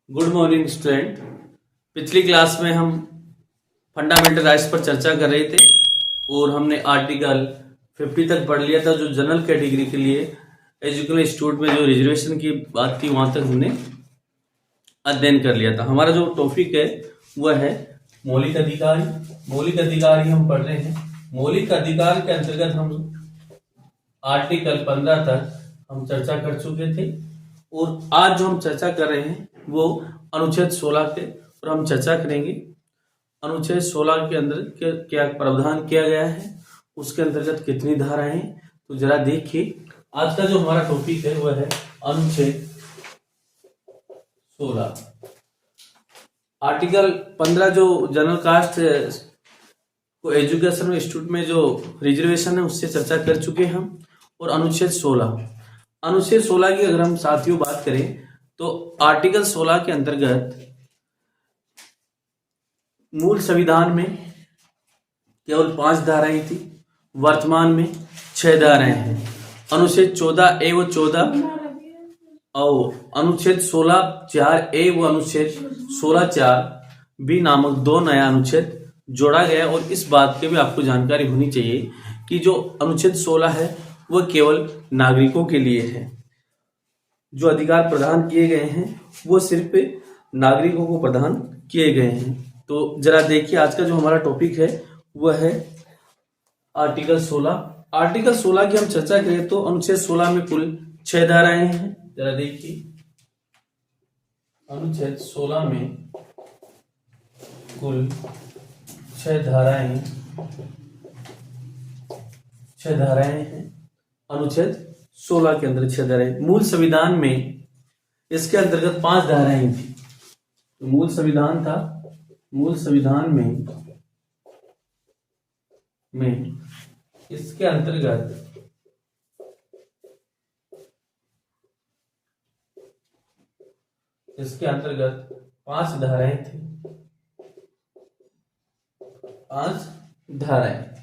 Good morning student. पिछली class में हम फंडामेंटल राइट्स पर चर्चा कर रहे थे और हमने आर्टिकल 50 तक पढ़ लिया था, जो जनरल कैटेगरी के लिए एजुकेशनल इंस्टीट्यूट में जो रिजर्वेशन की बात थी वहां तक हमने अध्ययन कर लिया था। हमारा जो टॉपिक है वह है मौलिक अधिकार। मौलिक अधिकार ही हम पढ़ रहे हैं। मौलिक अधिकार के अंतर्गत हम आर्टिकल 15 तक हम चर्चा कर चुके थे और आज जो हम चर्चा कर रहे हैं वो अनुच्छेद 16 के और हम चर्चा करेंगे अनुच्छेद 16 के अंदर क्या प्रावधान किया गया है, उसके अंतर्गत कितनी धाराएं हैं। तो जरा देखिए, आज का जो हमारा टॉपिक है वह है अनुच्छेद 16। आर्टिकल 15 जो जनरल कास्ट को एजुकेशन इंस्टीट्यूट में जो रिजर्वेशन है उससे चर्चा कर चुके हैं हम। और अनुच्छेद 16 की अगर हम साथियों बात करें तो आर्टिकल 16 के अंतर्गत मूल संविधान में केवल 5 धाराएं थी, वर्तमान में 6 धाराएं हैं। अनुच्छेद 14A व 14 और अनुच्छेद 16(4)A व अनुच्छेद 16(4)B नामक 2 नया अनुच्छेद जोड़ा गया। और इस बात की भी आपको जानकारी होनी चाहिए कि जो अनुच्छेद 16 है वह केवल नागरिकों के लिए है। जो अधिकार प्रदान किए गए हैं वो सिर्फ नागरिकों को प्रदान किए गए हैं। तो जरा देखिए, आज का जो हमारा टॉपिक है वह है आर्टिकल 16। आर्टिकल 16 की हम चर्चा करें तो अनुच्छेद 16 में कुल 6 धाराएं हैं। जरा देखिए, अनुच्छेद 16 में कुल 6 धाराएं हैं। अनुच्छेद 16 के अंदर 6 धाराएं। मूल संविधान में इसके अंतर्गत 5 धाराएं थी। तो मूल संविधान था, मूल संविधान में इसके अंतर्गत पांच धाराएं थी। 5 धाराएं थी।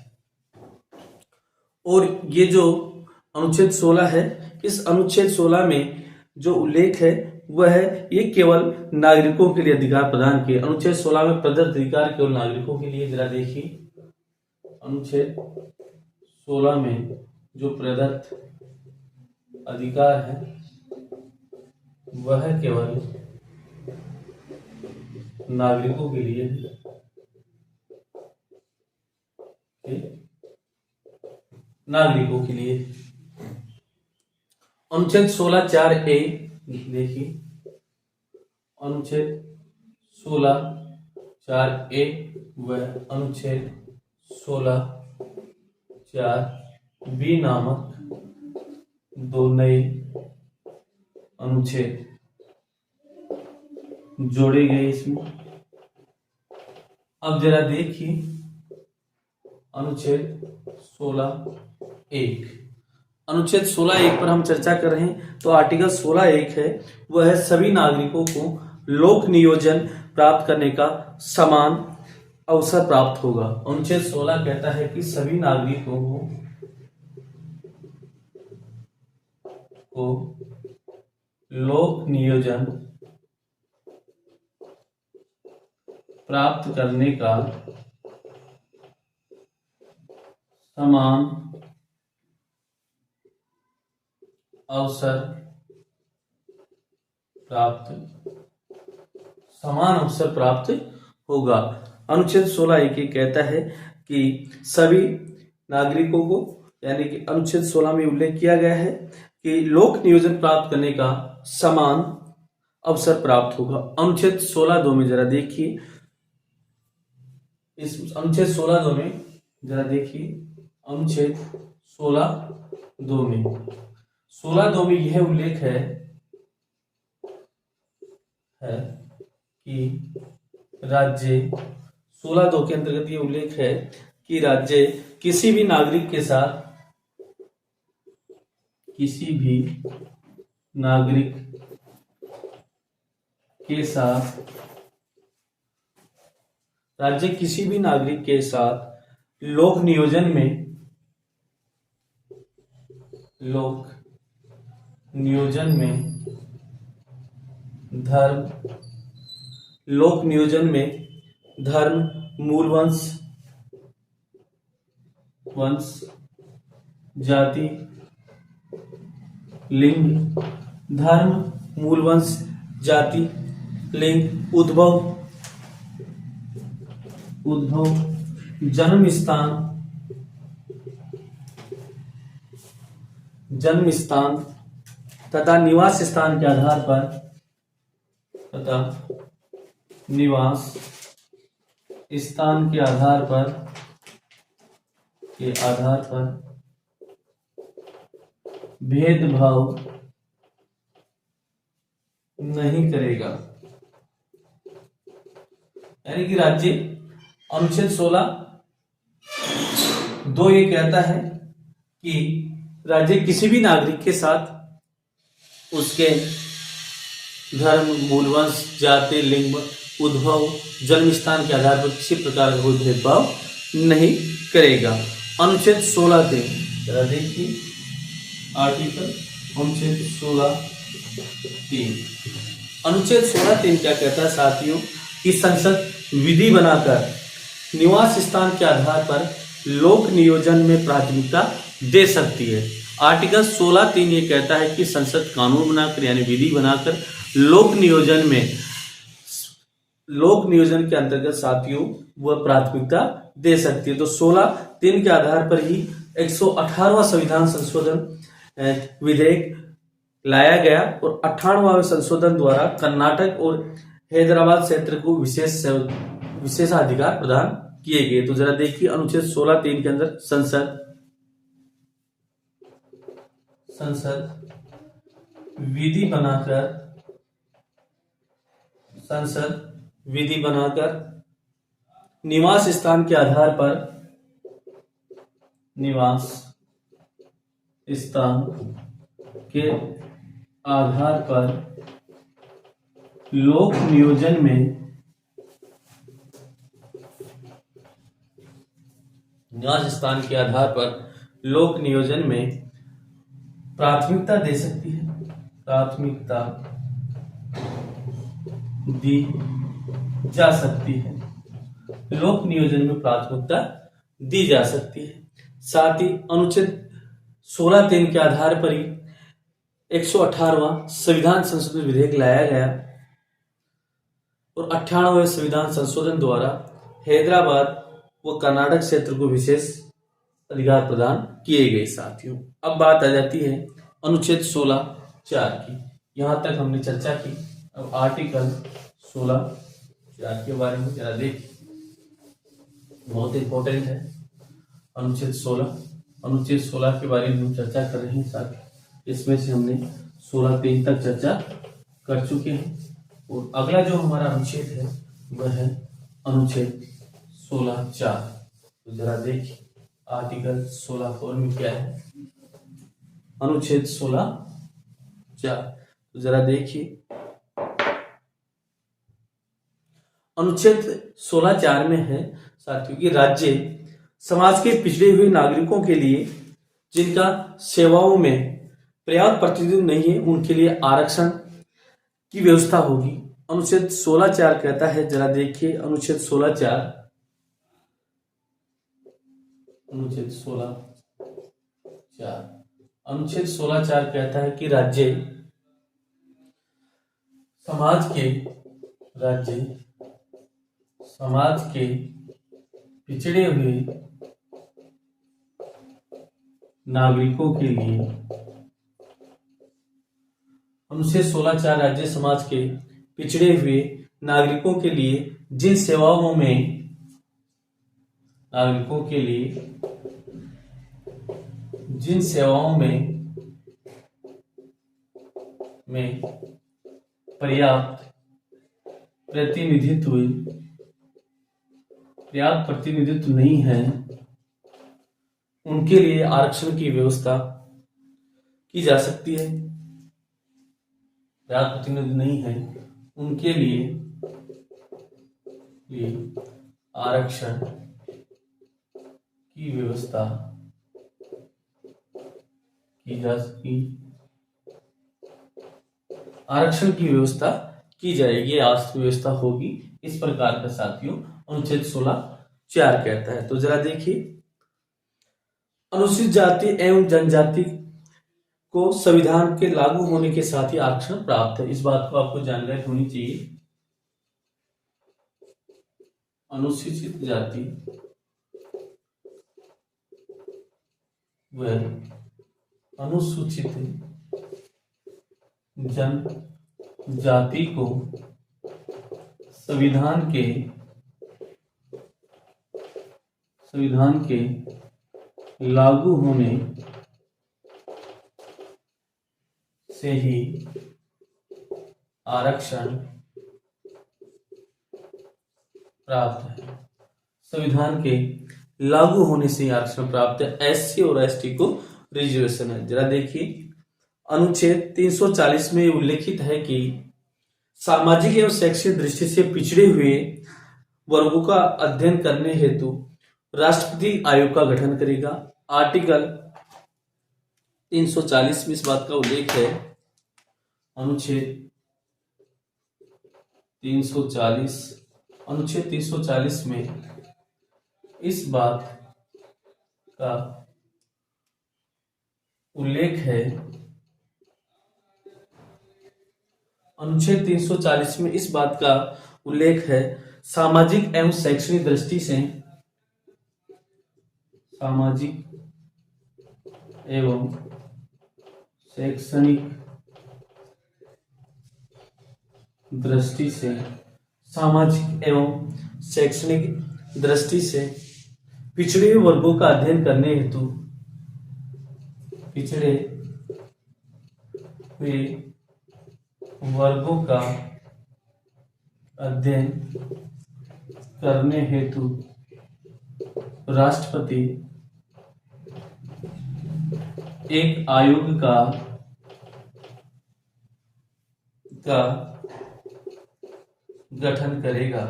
और ये जो अनुच्छेद 16 है, इस अनुच्छेद 16 में जो उल्लेख है वह है ये केवल नागरिकों के लिए अधिकार प्रदान किए। अनुच्छेद 16 में प्रदत्त अधिकार केवल नागरिकों के लिए। जरा देखिए, अनुच्छेद 16 में जो प्रदत्त अधिकार है वह केवल नागरिकों के लिए है। नागरिकों के लिए। अनुच्छेद 16(4)A देखिए, अनुच्छेद 16(4)A व अनुच्छेद 16(4)B नामक 2 नए अनुच्छेद जोड़े गए इसमें। अब जरा देखिए, अनुच्छेद 16(1). अनुच्छेद 16(1) पर हम चर्चा कर रहे हैं। तो आर्टिकल 16(1) है वह है सभी नागरिकों को लोक नियोजन प्राप्त करने का समान अवसर प्राप्त होगा। अनुच्छेद 16 कहता है कि सभी नागरिकों को लोक नियोजन प्राप्त करने का समान अवसर प्राप्त होगा। अनुच्छेद 16(1) कहता है कि सभी नागरिकों को, यानी कि अनुच्छेद 16 में उल्लेख किया गया है कि लोक नियोजन प्राप्त करने का समान अवसर प्राप्त होगा। अनुच्छेद 16(2) में जरा देखिए, इस अनुच्छेद 16(2) में जरा देखिए, अनुच्छेद 16(2) में यह उल्लेख है कि राज्य 16(2) के अंतर्गत यह उल्लेख है कि राज्य किसी भी नागरिक के साथ लोक नियोजन में धर्म, लोक नियोजन में धर्म, मूल वंश, जाति, लिंग, धर्म, मूल वंश, जाति, लिंग, उद्भव, जन्म स्थान तथा निवास स्थान के आधार पर भेदभाव नहीं करेगा। यानी कि राज्य अनुच्छेद 16(2) ये कहता है कि राज्य किसी भी नागरिक के साथ उसके धर्म, मूल वंश, जाति, लिंग, उद्भव, जन्म स्थान के आधार पर किसी प्रकार का कोई भेदभाव नहीं करेगा। अनुच्छेद 16(3) जरा देखिए, आर्टिकल अनुच्छेद 16(3). अनुच्छेद 16(3) क्या कहता है साथियों कि संसद विधि बनाकर निवास स्थान के आधार पर लोक नियोजन में प्राथमिकता दे सकती है। आर्टिकल 16(3) ये कहता है कि संसद कानून बनाकर यानी विधि बनाकर लोक नियोजन के अंतर्गत साथियों वह प्राथमिकता दे सकती है। तो 16(3) के आधार पर ही 118वां संविधान संशोधन विधेयक लाया गया और 98वां संशोधन द्वारा कर्नाटक और हैदराबाद क्षेत्र को विशेषाधिकार प्रदान किए गए। तो जरा देखिए, अनुच्छेद 16(3) के अंदर संसद विधि बनाकर निवास स्थान के आधार पर लोक नियोजन में प्राथमिकता दे सकती है। प्राथमिकता दी जा सकती है। लोक नियोजन में प्राथमिकता दी जा सकती है। साथ ही अनुच्छेद 16(3) के आधार पर ही 118वां संविधान संशोधन विधेयक लाया गया और 98वें संविधान संशोधन द्वारा हैदराबाद व कर्नाटक क्षेत्र को विशेष अधिकार प्रदान किए गए। साथियों, अब बात आ जाती है अनुच्छेद 16(4) की। यहां तक हमने चर्चा की। अब आर्टिकल 16(4) के बारे में जरा देखिए, बहुत इंपॉर्टेंट है। अनुच्छेद 16 के बारे में हम चर्चा कर रहे हैं। साथ इसमें से हमने 16(3) तक चर्चा कर चुके हैं और अगला जो हमारा अनुच्छेद है वह है अनुच्छेद 16(4). तो जरा देखिए, आर्टिकल 16(4) में क्या है। अनुच्छेद 16(4) तो जरा देखिए, अनुच्छेद 16(4) में है साथियों कि राज्य समाज के पिछड़े हुए नागरिकों के लिए जिनका सेवाओं में पर्याप्त प्रतिनिधित्व नहीं है उनके लिए आरक्षण की व्यवस्था होगी। अनुच्छेद 16(4) कहता है, जरा देखिए अनुच्छेद 16(4) अनुच्छेद 16(4) कहता है कि राज्य समाज के पिछड़े हुए नागरिकों के लिए। अनुच्छेद 16(4) राज्य समाज के पिछड़े हुए नागरिकों के लिए जिन सेवाओं में पर्याप्त प्रतिनिधित्व नहीं है उनके लिए आरक्षण की व्यवस्था की जा सकती है। पर्याप्त प्रतिनिधित्व नहीं है उनके लिए आरक्षण की व्यवस्था की जाएगी, आर्थिक व्यवस्था होगी, इस प्रकार का साथियों अनुच्छेद 16(4) कहता है। तो जरा देखिए, अनुसूचित जाति एवं जनजाति को संविधान के लागू होने के साथ ही आरक्षण प्राप्त है। इस बात को आपको जानकारी होनी चाहिए। अनुसूचित जाति व अनुसूचित जनजाति को संविधान के लागू होने से ही आरक्षण प्राप्त है। संविधान के लागू होने से ही आरक्षण प्राप्त है। एससी और एसटी को रिजर्वेशन है। जरा देखिए, अनुच्छेद 340 में उल्लेखित है कि सामाजिक एवं शैक्षिक दृष्टि से पिछड़े हुए वर्गों का अध्ययन करने हेतु राष्ट्रपति आयोग का गठन करेगा। आर्टिकल 340 में इस बात का उल्लेख है। अनुच्छेद 340 में इस बात का उल्लेख है। अनुच्छेद 340 में इस बात का उल्लेख है, सामाजिक एवं शैक्षणिक दृष्टि से सामाजिक एवं शैक्षणिक दृष्टि से पिछड़े हुए वर्गों का अध्ययन करने हेतु पिछड़े हुए वर्गों का अध्ययन करने हेतु राष्ट्रपति एक आयोग का गठन करेगा।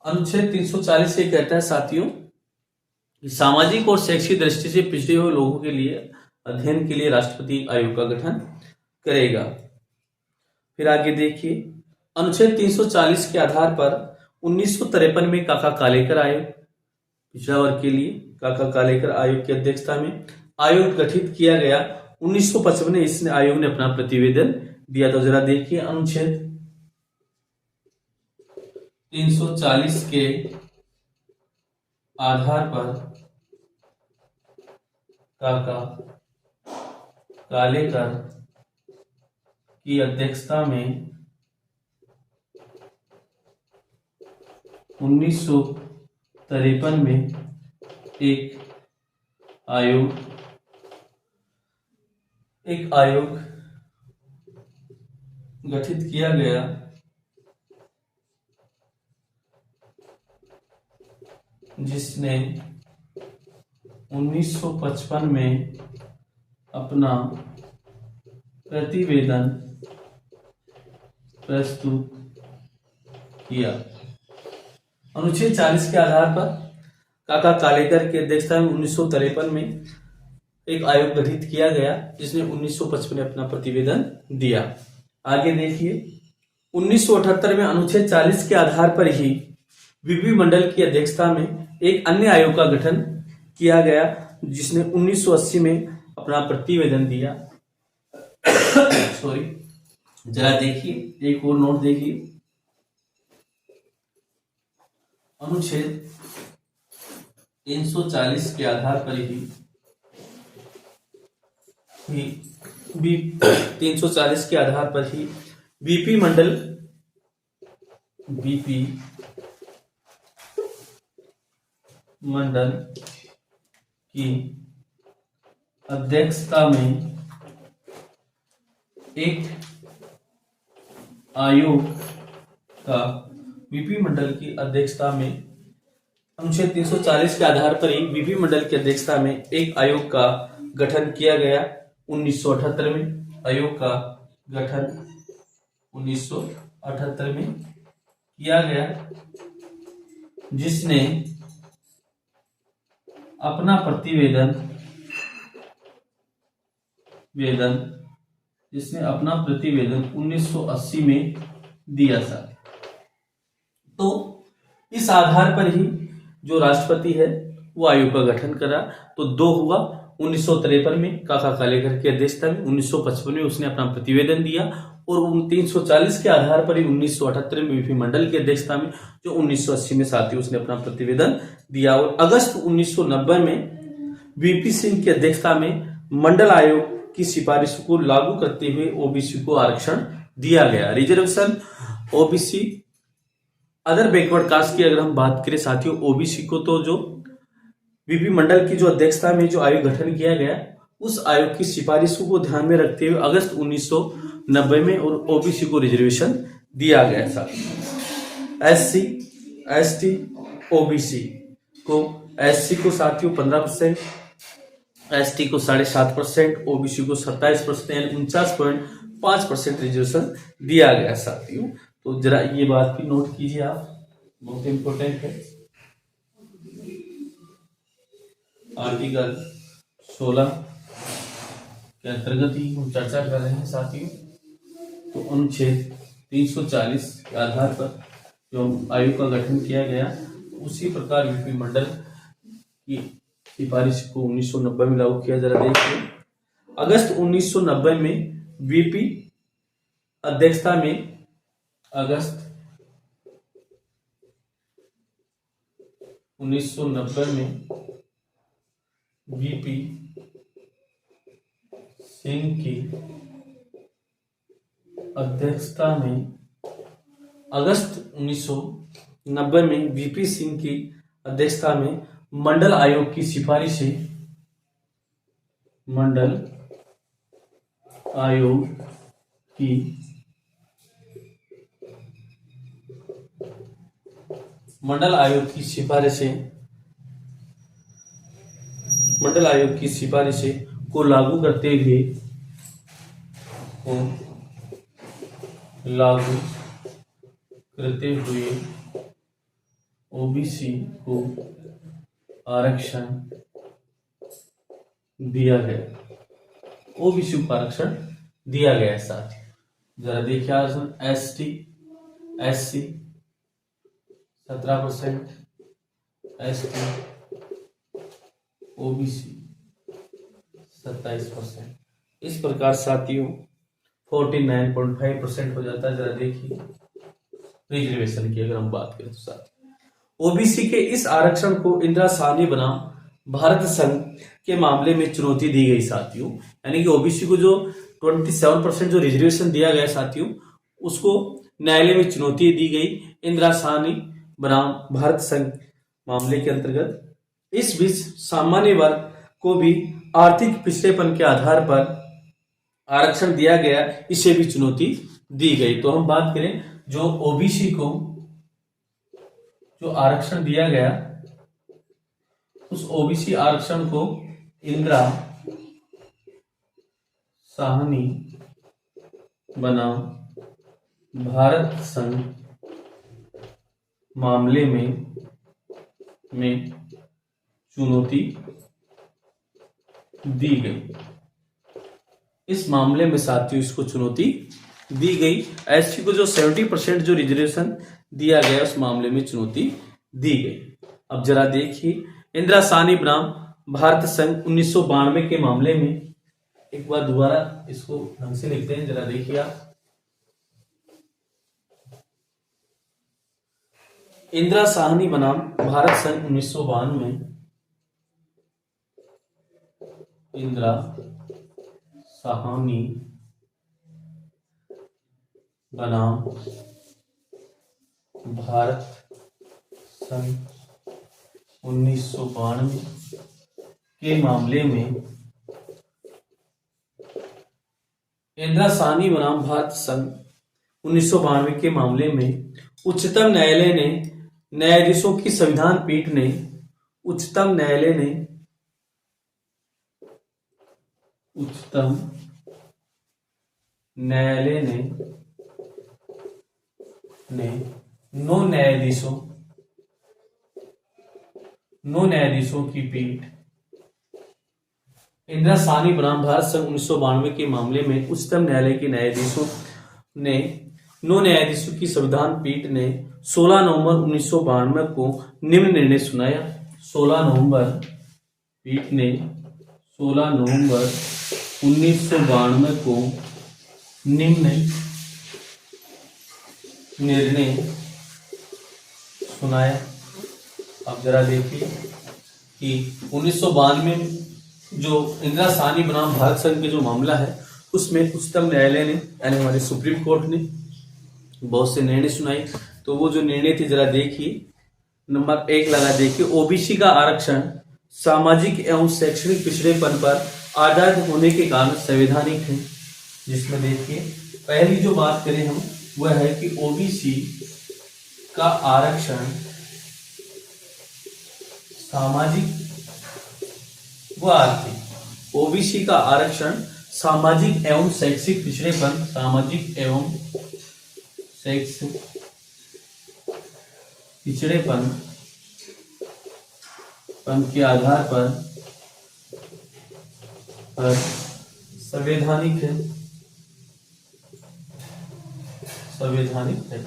अनुच्छेद 340 ये कहता है साथियों कि सामाजिक और शैक्षिक दृष्टि से पिछड़े हुए लोगों के लिए अध्ययन के लिए राष्ट्रपति आयोग का गठन करेगा। फिर आगे देखिए, अनुच्छेद 340 के आधार पर 1953 में काका कालेकर आयोग, पिछड़ा वर्ग के लिए काका कालेकर आयोग की अध्यक्षता में आयोग गठित किया गया। 1955 में इस आयोग ने अपना प्रतिवेदन दिया। तो जरा देखिए, अनुच्छेद 340 के आधार पर काका कालेकर की अध्यक्षता में 1953 में एक आयोग गठित किया गया, जिसने 1955 में अपना प्रतिवेदन प्रस्तुत किया। अनुच्छेद 40 के आधार पर काका कालेकर की अध्यक्षता में 1953 में एक आयोग गठित किया गया, जिसने 1955 में अपना प्रतिवेदन दिया। आगे देखिए, 1978 में अनुच्छेद 40 के आधार पर ही वीपी मंडल की अध्यक्षता में एक अन्य आयोग का गठन किया गया, जिसने 1980 में अपना प्रतिवेदन दिया। सॉरी, जरा देखिए, एक और नोट देखिए, अनुच्छेद 340 के आधार पर ही 340 के आधार पर ही वीपी मंडल की अध्यक्षता में एक आयोग का वीपी मंडल की अध्यक्षता में अनुच्छेद 340 के आधार पर ही वीपी मंडल की अध्यक्षता में एक आयोग का गठन किया गया 1978 में। आयोग का गठन 1978 में किया गया, जिसने अपना प्रतिवेदन जिसने अपना प्रतिवेदन 1980 में दिया था। तो इस आधार पर ही जो राष्ट्रपति है वो आयोग का गठन करा। तो 2 हुआ 1953 में काका कालेकर की अध्यक्षता में, 1955 में उसने अपना प्रतिवेदन दिया, और 340 के आधार पर ही 1978 में वीपी मंडल की अध्यक्षता में, जो 1980 में साथियों उसने अपना प्रतिवेदन दिया। और अगस्त 1990 में वीपी सिंह की अध्यक्षता में मंडल आयोग की सिफारिशों को लागू करते हुए ओबीसी को आरक्षण दिया गया। Reservation OBC other backward caste की अगर हम बात करें साथियों, ओबीसी को तो जो वीपी मंडल की जो अध्यक्षता में जो आयोग गठन किया गया, उस आयोग की सिफारिशों को ध्यान में रखते हुए अगस्त 1990 में और ओबीसी को रिजर्वेशन दिया गया था। एससी, एसटी, ओबीसी को, एससी को साथियों 15%, एसटी को 7.5%, ओबीसी को 27%, 49.5% रिजर्वेशन दिया गया साथियों। तो जरा ये बात भी नोट कीजिए आप, बहुत इंपॉर्टेंट है। आर्टिकल 16 के अंतर्गत ही हम चर्चा कर रहे हैं साथियों। तो अनुच्छेद 340 के आधार पर जो आयोग का गठन किया गया, उसी प्रकार वीपी मंडल की सिफारिश को 1990 में लागू किया। जरा देखिए, अगस्त 1990 में वीपी अध्यक्षता में, अगस्त 1990 में वीपी सिंह की अध्यक्षता में, अगस्त 1990 में वीपी सिंह की अध्यक्षता में मंडल आयोग की सिफारिशें, मंडल आयोग की सिफारिशें को लागू करते हुए ओबीसी को आरक्षण दिया गया। ओबीसी को आरक्षण दिया गया साथ ही। जरा देखिए आज एसटी, एससी 17%, एसटी, ओबीसी 27%, इस प्रकार साथियों 49.5% हो जाता है। जरा देखिए रिजर्वेशन की अगर हम बात करें तो साथियों, ओबीसी के इस आरक्षण को इंदिरा साहनी बनाम भारत संघ के मामले में चुनौती दी गई साथियों। यानी कि ओबीसी को जो 27% जो रिजर्वेशन दिया गया साथियों, उसको न्यायालय में चुनौती दी गई इंदिरा साहनी बनाम भारत संघ मामले के अंतर्गत। इस बीच सामान्य वर्ग को भी आर्थिक पिछड़ेपन के आधार पर आरक्षण दिया गया, इसे भी चुनौती दी गई। तो हम बात करें जो ओबीसी को जो आरक्षण दिया गया, उस ओबीसी आरक्षण को इंदिरा साहनी बनाम भारत संघ मामले में चुनौती दी गई। इस मामले में साथियों इसको चुनौती दी गई। एससी को जो 70% जो रिजर्वेशन दिया गया, उस मामले में चुनौती दी गई। अब जरा देखिए इंदिरा साहनी बनाम भारत संघ 1992 के मामले में, एक बार दोबारा इसको ढंग से लिखते हैं, जरा देखिए आप। इंदिरा साहनी बनाम भारत संघ 1992, इंदिरा साहनी बनाम भारत संघ 1992 के मामले में, इंदिरा साहनी बनाम भारत संघ 1992 के मामले में उच्चतम न्यायालय ने, न्यायाधीशों की संविधान पीठ ने, उच्चतम न्यायालय ने 9 न्यायाधीशों की पीठ इंदिरा साहनी बनाम भारत संघ 1992 के मामले में उच्चतम न्यायालय के न्यायाधीशों ने 9 न्यायाधीशों की संविधान पीठ ने 16 नवंबर 1992 को निम्न निर्णय सुनाया। 16 नवंबर पीठ ने 16 नवंबर 1992 को निम्न निर्णय सुनाया। अब जरा देखिए कि 1992 में जो इंदिरा साहनी बनाम भारत संघ के जो मामला है उसमें उच्चतम न्यायालय ने यानी हमारे सुप्रीम कोर्ट ने बहुत से निर्णय सुनाए। तो वो जो निर्णय थे जरा देखिए, नंबर 1 लगा देखिए, ओबीसी का आरक्षण सामाजिक एवं शैक्षणिक पिछड़ेपन पर आधारित होने के कारण संवैधानिक है। जिसमें देखिए पहली जो बात करें हम वह है कि ओबीसी का आरक्षण सामाजिक व आर्थिक, ओबीसी का आरक्षण सामाजिक एवं शैक्षिक पिछड़ेपन, सामाजिक एवं शैक्षिक पिछड़ेपन के आधार पर संवैधानिक है, संवैधानिक है।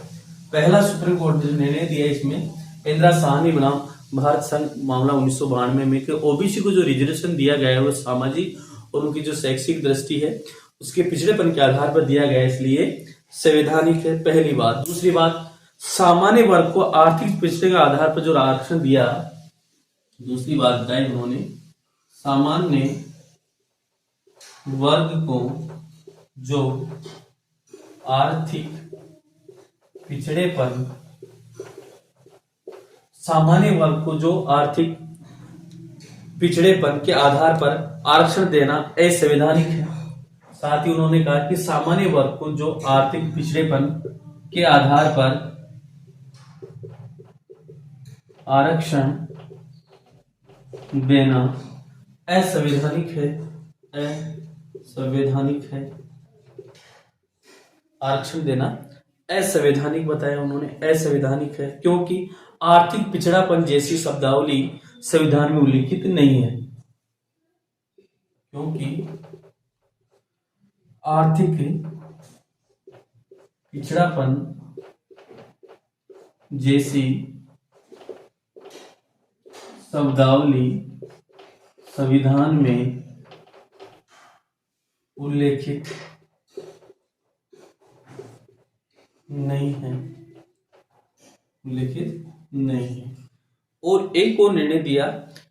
पहला सुप्रीम कोर्ट ने निर्णय दिया इसमें इंदिरा साहनी बनाम भारत संघ मामला 1992 में कि ओबीसी को जो रिजर्वेशन दिया गया है वो सामाजिक और उनकी जो शैक्षिक दृष्टि है उसके पिछड़ेपन के आधार पर दिया गया है, इसलिए संवैधानिक है, पहली बात। दूसरी बात, सामान्य वर्ग को आर्थिक पिछड़े के आधार पर जो आरक्षण दिया, दूसरी बात बताई उन्होंने, सामान्य वर्ग को जो आर्थिक पिछड़ेपन, सामान्य वर्ग को जो आर्थिक पिछड़ेपन के आधार पर आरक्षण देना असंवैधानिक है। साथ ही उन्होंने कहा कि सामान्य वर्ग को जो आर्थिक पिछड़ेपन के आधार पर आरक्षण देना असंवैधानिक है, असंवैधानिक है। आरक्षण देना असंवैधानिक बताया उन्होंने, असंवैधानिक है क्योंकि आर्थिक पिछड़ापन जैसी शब्दावली संविधान में उल्लिखित नहीं है, क्योंकि आर्थिक पिछड़ापन जैसी शब्दावली संविधान में उल्लेखित नहीं है, उल्लेखित नहीं है। और एक और निर्णय दिया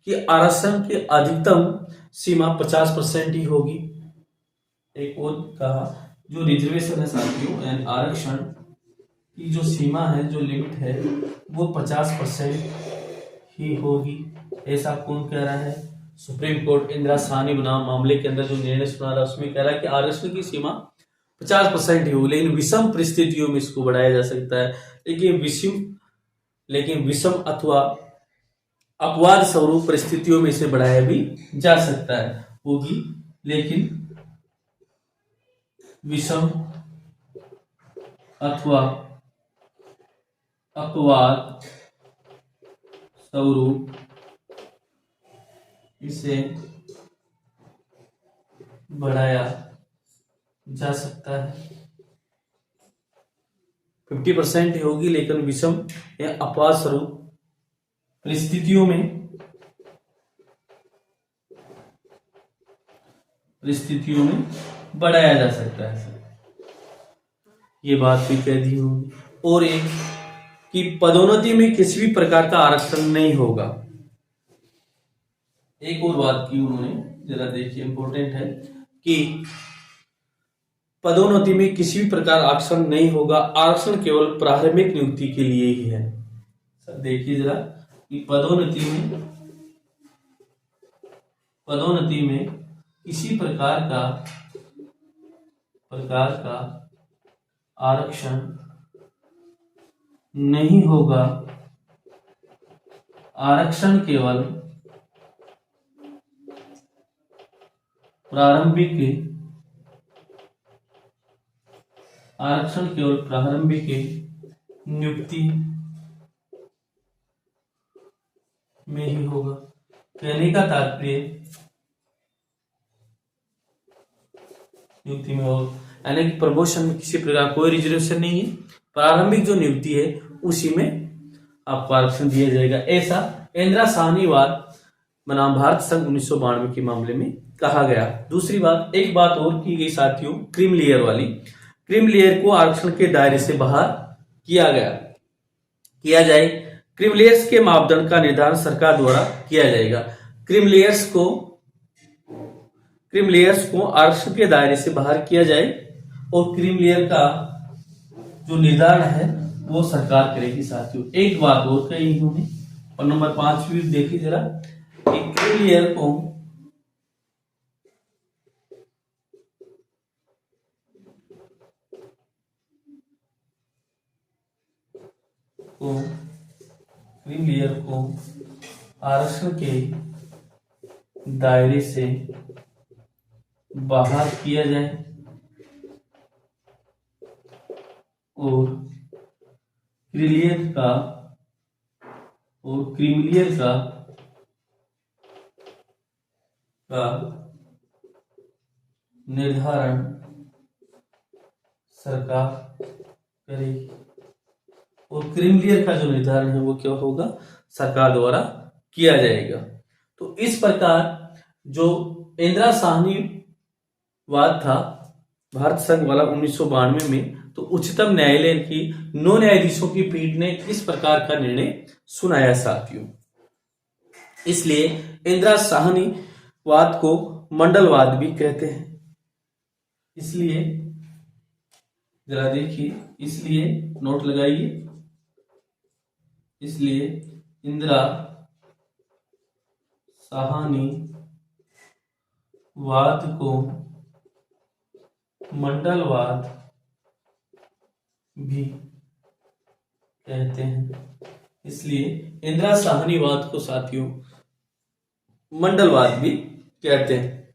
कि आरक्षण की अधिकतम सीमा 50% ही होगी। एक और कहा जो रिजर्वेशन है साथियों यानी आरक्षण की जो सीमा है, जो लिमिट है वो 50% ही होगी। ऐसा कौन कह रहा है? सुप्रीम कोर्ट इंदिरा साहनी बनाम मामले के अंदर जो निर्णय सुना रहा है उसमें कह रहा है कि आरक्षण की सीमा 50% ही होगी, लेकिन विषम परिस्थितियों में इसको बढ़ाया जा सकता है। लेकिन विषम अथवा अपवाद स्वरूप परिस्थितियों में इसे बढ़ाया भी जा सकता है, होगी, लेकिन विषम अथवा अपवाद स्वरूप इसे बढ़ाया जा सकता है। 50% ही होगी, लेकिन विषम या अपवाद स्वरूप परिस्थितियों में बढ़ाया जा सकता है। ये बात भी कह दी होगी। और एक कि पदोन्नति में किसी भी प्रकार का आरक्षण नहीं होगा। एक और बात की उन्होंने, जरा देखिए इंपॉर्टेंट है कि पदोन्नति में किसी भी प्रकार आरक्षण नहीं होगा, आरक्षण केवल प्रारंभिक नियुक्ति के लिए ही है। सर देखिए जरा कि पदोन्नति में किसी प्रकार का आरक्षण नहीं होगा, आरक्षण केवल प्रारंभिक नियुक्ति में ही होगा। कहने का तात्पर्य नियुक्ति में हो, यानी कि प्रमोशन में किसी प्रकार कोई रिजर्वेशन नहीं है। प्रारंभिक जो नियुक्ति है उसी में आपको आरक्षण दिया जाएगा, ऐसा इंदिरा साहनीवाद बनाम भारत संघ 1992 के मामले में कहा गया। दूसरी बात, एक बात और की गई साथियों, क्रीम लेयर वाली। क्रीम लेयर को आरक्षण के दायरे से बाहर किया जाए। क्रीम लेयर्स के मापदंड का निर्धारण सरकार द्वारा किया जाएगा। क्रीम लेयर्स को आरक्षण के दायरे से बाहर किया जाए और क्रीम लेयर का जो निर्धारण है वो सरकार करेगी साथियों। एक बात और कही इन्होंने, और नंबर 5 भी देखिए जरा, क्रीम लेयर को आरक्षण के दायरे से बाहर किया जाए और क्रीमिलियर का निर्धारण सरकार करेगी। और क्रीमिलियर का जो निर्धारण है वो क्या होगा, सरकार द्वारा किया जाएगा। तो इस प्रकार जो इंदिरा साहनीवाद था भारत संघ वाला 1992 में, तो उच्चतम न्यायालय की 9 न्यायाधीशों की पीठ ने इस प्रकार का निर्णय सुनाया साथियों। इसलिए इंदिरा साहनीवाद को मंडलवाद भी कहते हैं। इसलिए जरा देखिए, इसलिए नोट लगाइए, इसलिए इंदिरा साहनीवाद को मंडलवाद भी कहते हैं। इसलिए इंदिरा साहनीवाद को साथियों मंडलवाद भी कहते हैं।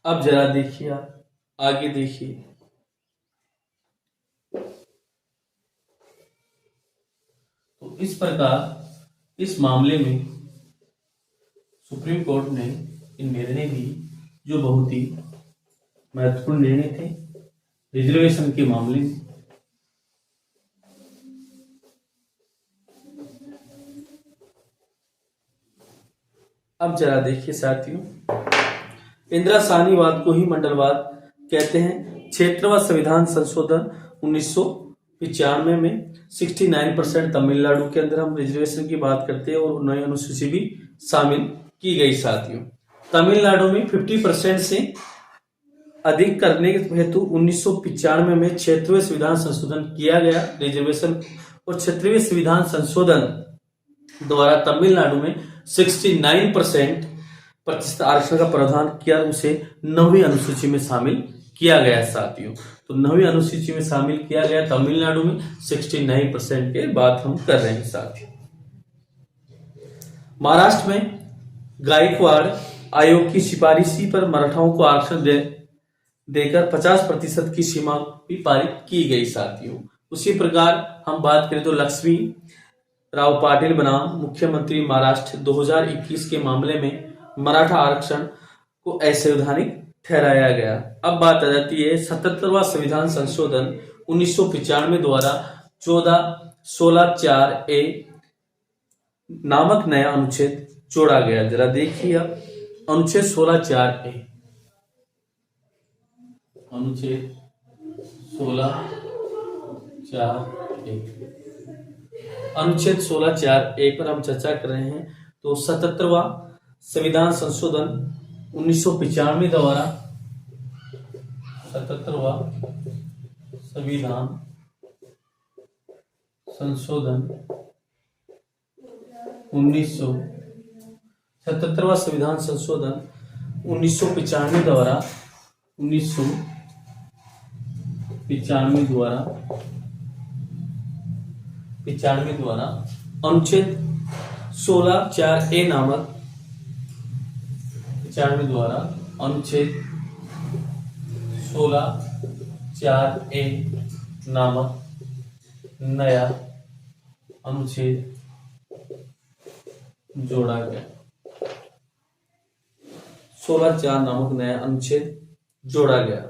अब जरा देखिए, आप आगे देखिए, तो इस प्रकार इस मामले में सुप्रीम कोर्ट ने इन निर्णय दी जो बहुत ही महत्वपूर्ण निर्णय थे रिजर्वेशन के मामले में। अब जरा देखिए साथियों, इंदिरा साहनीवाद को ही मंडलवाद कहते हैं। क्षेत्रवार संविधान संशोधन 1995 में 69% तमिलनाडु के अंदर हम रिजर्वेशन की बात करते हैं और नई अनुसूची भी शामिल की गई साथियों। तमिलनाडु में 50% से अधिक करने हेतु 1995 में क्षेत्रीय संविधान संशोधन किया गया रिजर्वेशन, और क्षेत्रीय संविधान संशोधन द्वारा तमिलनाडु में 69% आरक्षण का प्रावधान किया, उसे 9वीं अनुसूची में शामिल किया गया साथियों। तो 9वीं अनुसूची में शामिल किया गया तमिलनाडु में 69% के बात हम कर रहे हैं साथियों। महाराष्ट्र में गायकवाड़ आयोग की सिफारिशी पर मराठाओं को आरक्षण देकर 50% की सीमा भी पारित की गई साथियों। उसी प्रकार हम बात करें तो लक्ष्मी राव पाटिल बनाम मुख्यमंत्री महाराष्ट्र 2021 के मामले में मराठा आरक्षण को असंवैधानिक ठहराया गया। अब बात आ जाती है 77वां संविधान संशोधन 1995 द्वारा 14(16)(4)(a) नामक नया अनुच्छेद जोड़ा गया। जरा देखिए अब अनुच्छेद 16(4)(a), अनुच्छेद 16(4)(a), अनुच्छेद 16(4)(a) पर हम चर्चा कर रहे हैं। तो 77वां संविधान संशोधन 1995 द्वारा 77वां संविधान संशोधन 77वां संविधान संशोधन 1995 द्वारा 1995 द्वारा अनुच्छेद 16(4)(a) नामक 95 द्वारा अनुच्छेद 16(4)(a) नामक नया अनुच्छेद जोड़ा गया। 16(4) नामक नया अनुच्छेद जोड़ा गया।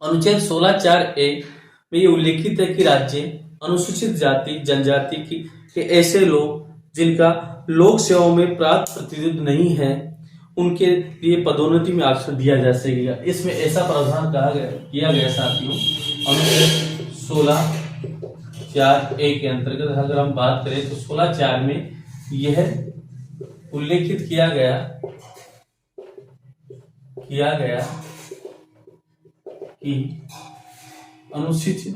अनुच्छेद 16(4)(a) में ये उल्लिखित है कि राज्य अनुसूचित जाति जनजाति के ऐसे लोग जिनका लोक सेवाओं में प्राप्त प्रतिनिधित्व नहीं है उनके लिए पदोन्नति में आरक्षण दिया जा सकेगा। इसमें ऐसा प्रावधान किया गया साथियों, अनुच्छेद 16(4)(a) के अंतर्गत अगर हम बात करें तो 16(4) में यह उल्लेखित किया गया कि अनुसूचित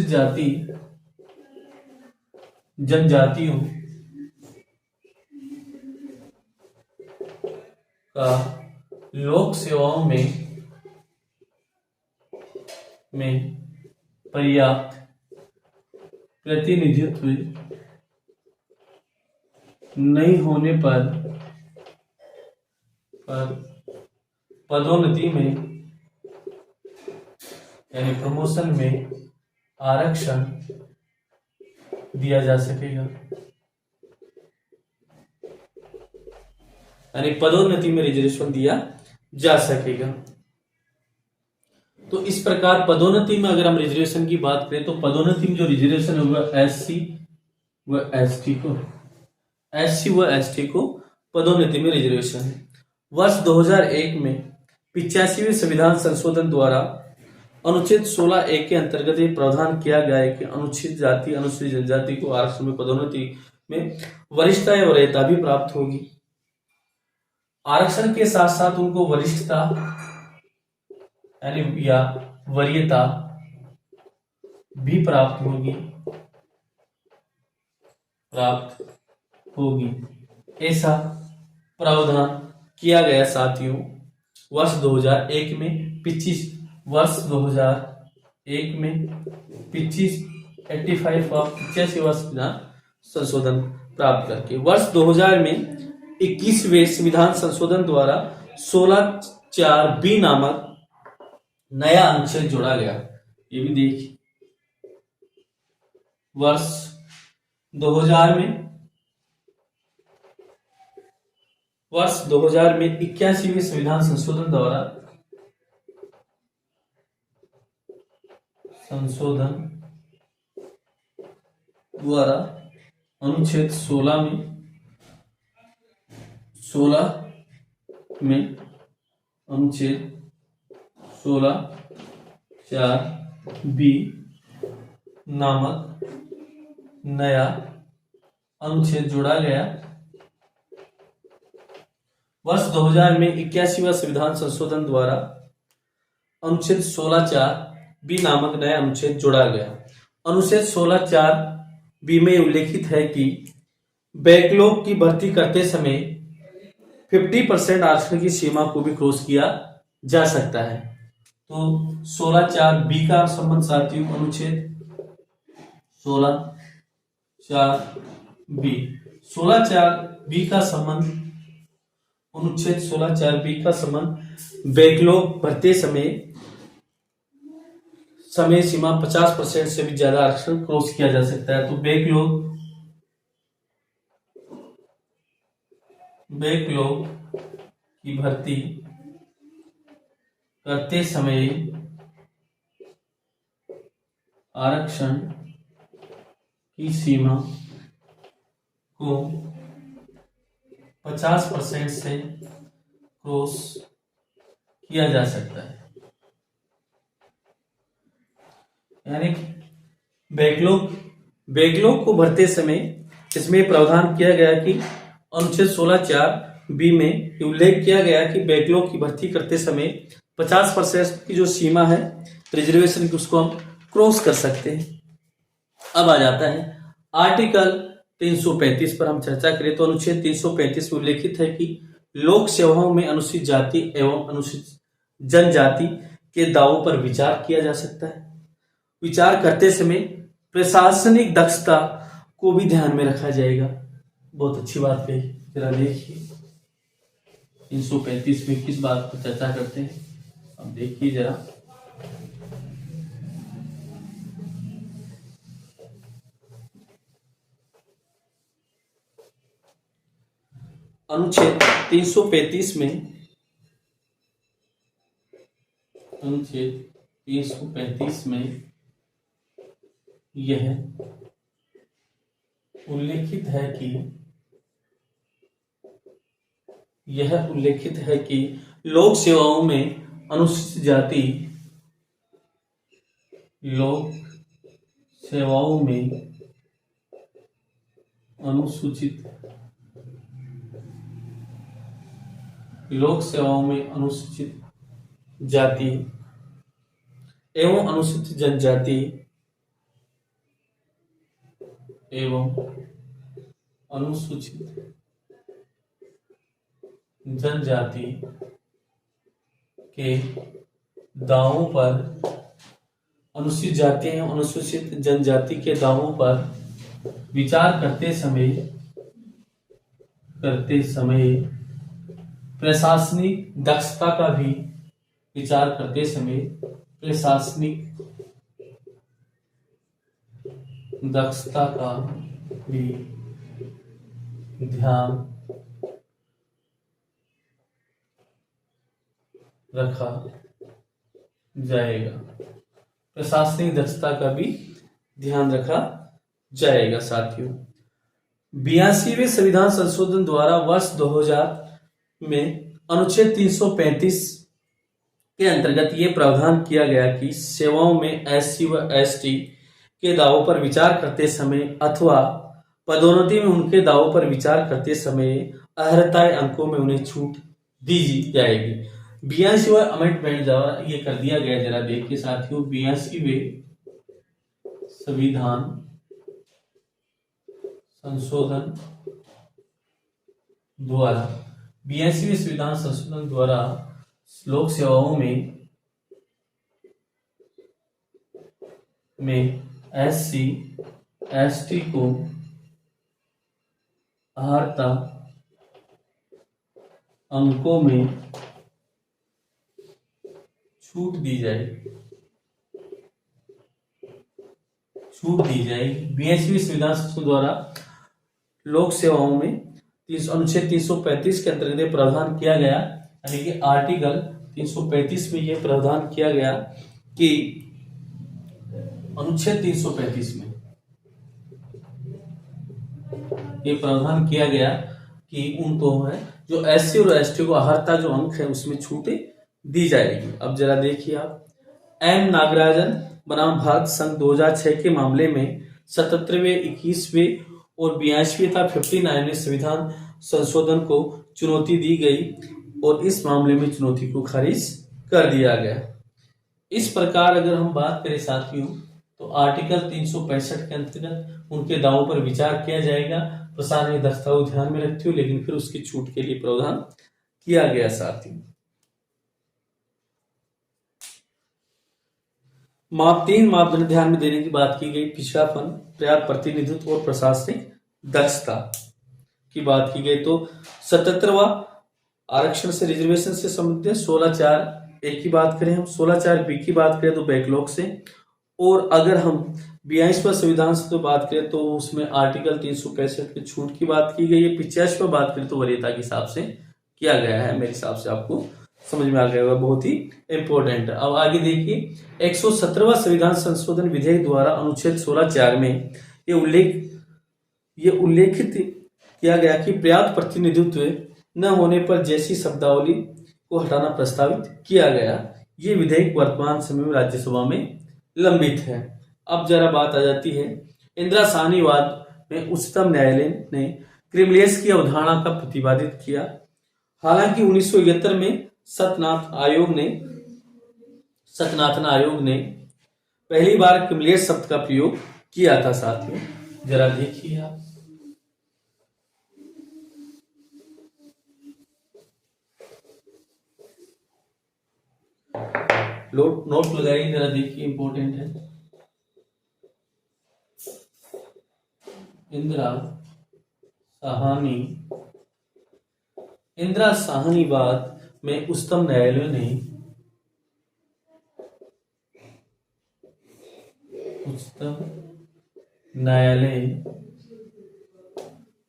जाति जनजातियों का लोक सेवाओं में पर्याप्त प्रतिनिधित्व नहीं होने पर पदोन्नति में यानी प्रमोशन में आरक्षण दिया जा सकेगा, यानी पदोन्नति में रिजर्वेशन दिया जा सकेगा। तो इस प्रकार पदोन्नति में अगर हम रिजर्वेशन की बात करें तो पदोन्नति में जो रिजर्वेशन होगा एससी व एसटी को पदोन्नति में रिजर्वेशन है। वर्ष 2001 में 85वें संविधान संशोधन द्वारा अनुच्छेद 16(a) के अंतर्गत ये प्रावधान किया गया है कि अनुसूचित जाति अनुसूचित जनजाति को आरक्षण में पदोन्नति में वरिष्ठता या वरीयता भी प्राप्त होगी। आरक्षण के साथ साथ उनको वरिष्ठता यानी या वरीयता भी प्राप्त होगी। ऐसा प्रावधान किया गया साथियों वर्ष 2001 में 85वां संविधान संशोधन प्राप्त करके। वर्ष 2000 में 21वें संविधान संशोधन द्वारा 16(4)(b) नामक नया अनुच्छेद जोड़ा गया। ये भी देखिए, वर्ष 2000 में 81वें संविधान संशोधन द्वारा अनुच्छेद 16 में अनुच्छेद 16(4)(b) नामक नया अनुच्छेद जोड़ा गया। वर्ष 2000 में 81वां संविधान संशोधन द्वारा अनुच्छेद 16(4)(b) नामक नया अनुच्छेद जोड़ा गया। अनुच्छेद 16(4)(b) में उल्लेखित है कि बैकलॉग की भर्ती करते समय 50% आरक्षण की सीमा को भी क्रॉस किया जा सकता है। तो 16(4)(b) का संबंध साथियों अनुच्छेद 16(4)(b) 16(4)(b) का संबंध अनुच्छेद 16(4)(b) का संबंध बैकलॉग भरते समय सीमा 50% से भी ज्यादा आरक्षण क्रॉस किया जा सकता है। तो बैकलॉग की भर्ती करते समय आरक्षण की सीमा को 50% से क्रॉस किया जा सकता है, यानी बैकलॉग को भरते समय इसमें प्रावधान किया गया कि अनुच्छेद 16(4)(b) में उल्लेख किया गया कि बैकलॉग की भर्ती करते समय 50% की जो सीमा है रिजर्वेशन की उसको हम क्रॉस कर सकते हैं। अब आ जाता है आर्टिकल 335 पर हम चर्चा करें तो अनुच्छेद 335 में उल्लेखित है कि लोक सेवाओं में अनुसूचित जाति एवं अनुसूचित जनजाति के दावों पर विचार किया जा सकता है। विचार करते समय प्रशासनिक दक्षता को भी ध्यान में रखा जाएगा। बहुत अच्छी बात कही, जरा देखिए 335 में किस बात पर चर्चा करते हैं। अब देखिए जरा, अनुच्छेद 335 में, अनुच्छेद 335 में यह उल्लेखित है कि लोक सेवाओं में अनुसूचित जाति, लोक सेवाओं में अनुसूचित जाति एवं अनुसूचित जनजाति के दावों पर, अनुसूचित जाति एवं अनुसूचित जनजाति के दावों पर विचार करते समय प्रशासनिक दक्षता का भी ध्यान रखा जाएगा। प्रशासनिक दक्षता का भी ध्यान रखा जाएगा। साथियों, 82वें संविधान संशोधन द्वारा वर्ष 2000 में अनुच्छेद 335 के अंतर्गत ये प्रावधान किया गया कि सेवाओं में एससी व एसटी के दावों पर विचार करते समय अथवा पदोन्नति में उनके दावों पर विचार करते समय अर्हता अंकों में उन्हें छूट दी जाएगी। 82वां अमेंडमेंट द्वारा ये कर दिया गया। जरा देखिए साथियों, 82वें संविधान संशोधन द्वारा, 82वें संविधान संशोधन द्वारा लोक सेवाओं में एससी एसटी को अर्हता अंकों में छूट दी जाएगी। 82वें संविधान संशोधन द्वारा लोक सेवाओं में अनुच्छेद 335 के अंतर्गत प्रावधान किया गया, यानी कि आर्टिकल 335 में यह प्रावधान किया गया कि अनुच्छेद 335 में यह प्रावधान किया गया कि उनको है जो एससी और एसटी को अर्हता जो अंक है उसमें छूटें दी जाएगी। अब जरा देखिए आप, एम नागराजन बनाम भारत संघ 2006 के मामले में 77वें, 21वें और 82वें तथा 59वें संविधान संशोधन को चुनौती दी गई और इस मामले में चुनौती को खारिज कर दिया गया। इस प्रकार अगर हम बात करें साथियों, तो आर्टिकल 365 के अंतर्गत उनके दावों पर विचार किया जाएगा। प्रशासनिक दक्षता को ध्यान में रखते हुए, लेकिन फिर उसकी छूट के लिए प्रावधान किया गया। साथियों, 3 मापदंड ध्यान में देने की बात की गई। पिछड़ापन, पर्याप्त प्रतिनिधित्व और प्रशासनिक दक्षता की बात की गई। तो 77वां आरक्षण से, रिजर्वेशन से संबंधित 16(4)(a) की बात करें, हम 16(4)(b) की बात करें तो बैकलॉग से, और अगर हम 82वां संविधान से तो बात करें तो उसमें आर्टिकल 365 की छूट की बात की गई है। 85वां बात करें तो वरीयता के हिसाब से किया गया है। मेरे हिसाब से आपको समझ में आ गया होगा, बहुत ही इंपॉर्टेंट है। अब आगे देखिए, 117वां संविधान संशोधन विधेयक द्वारा अनुच्छेद 16(4) में ये उल्लेखित किया गया कि पर्याप्त प्रतिनिधित्व न होने पर जैसी शब्दावली को हटाना प्रस्तावित किया गया। ये विधेयक वर्तमान समय में राज्यसभा में लंबित है। अब जरा बात आ जाती है, इंदिरा साहनीवाद में उच्चतम न्यायालय ने क्रिमिलेयर्स की अवधारणा का प्रतिपादित किया। हालांकि 1971 में सत्यनाथन आयोग ने पहली बार क्रिमिलेयर शब्द का प्रयोग किया था। साथियों, जरा देखिए आप, नोट लगाइए, जरा देखिए, इंपॉर्टेंट है। इंदिरा साहनीवाद में उच्चतम न्यायालय ने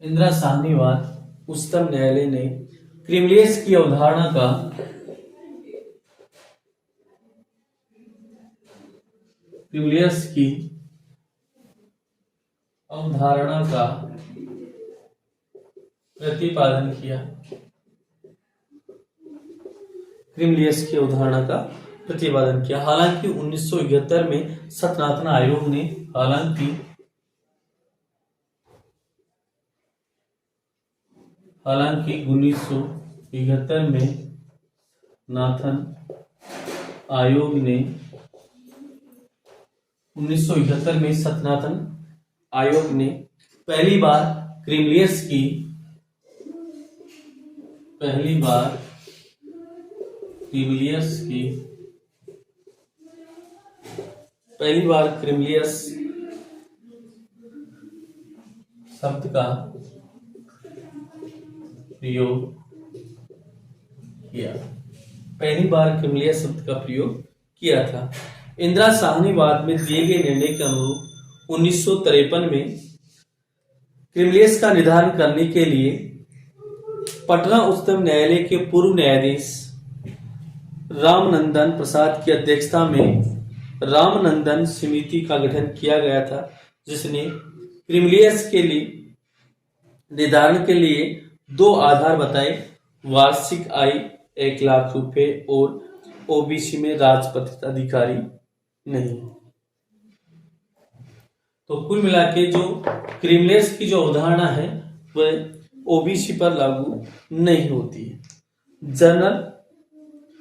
इंदिरा उच्चतम न्यायालय ने क्रीमलेस की अवधारणा का प्रतिपादन किया। क्रीमलेस की अवधारणा का प्रतिपादन किया। हालांकि 1971 में सत्यनाथन आयोग ने हालांकि 1971 में नाथन आयोग ने 1971 में सत्यनाथन आयोग ने पहली बार क्रीमलेस शब्द का प्रयोग किया। पहली बार क्रीमलेस शब्द का प्रयोग किया था। इंदिरा साहनीवाद में दिए गए निर्णय के अनुरूप 1953 में क्रीमलेस का निर्धारण करने के लिए पटना उच्चतम न्यायालय के पूर्व न्यायाधीश रामनंदन प्रसाद की अध्यक्षता में रामनंदन समिति का गठन किया गया था, जिसने क्रीमलेस के लिए निर्धारण के लिए 2 आधार बताए: वार्षिक आय 1 लाख रुपए और ओबीसी में राजपत्रित अधिकारी नहीं। तो कुल मिला के जो क्रीमलेस की जो अवधारणा है वह ओबीसी पर लागू नहीं होती है। जनरल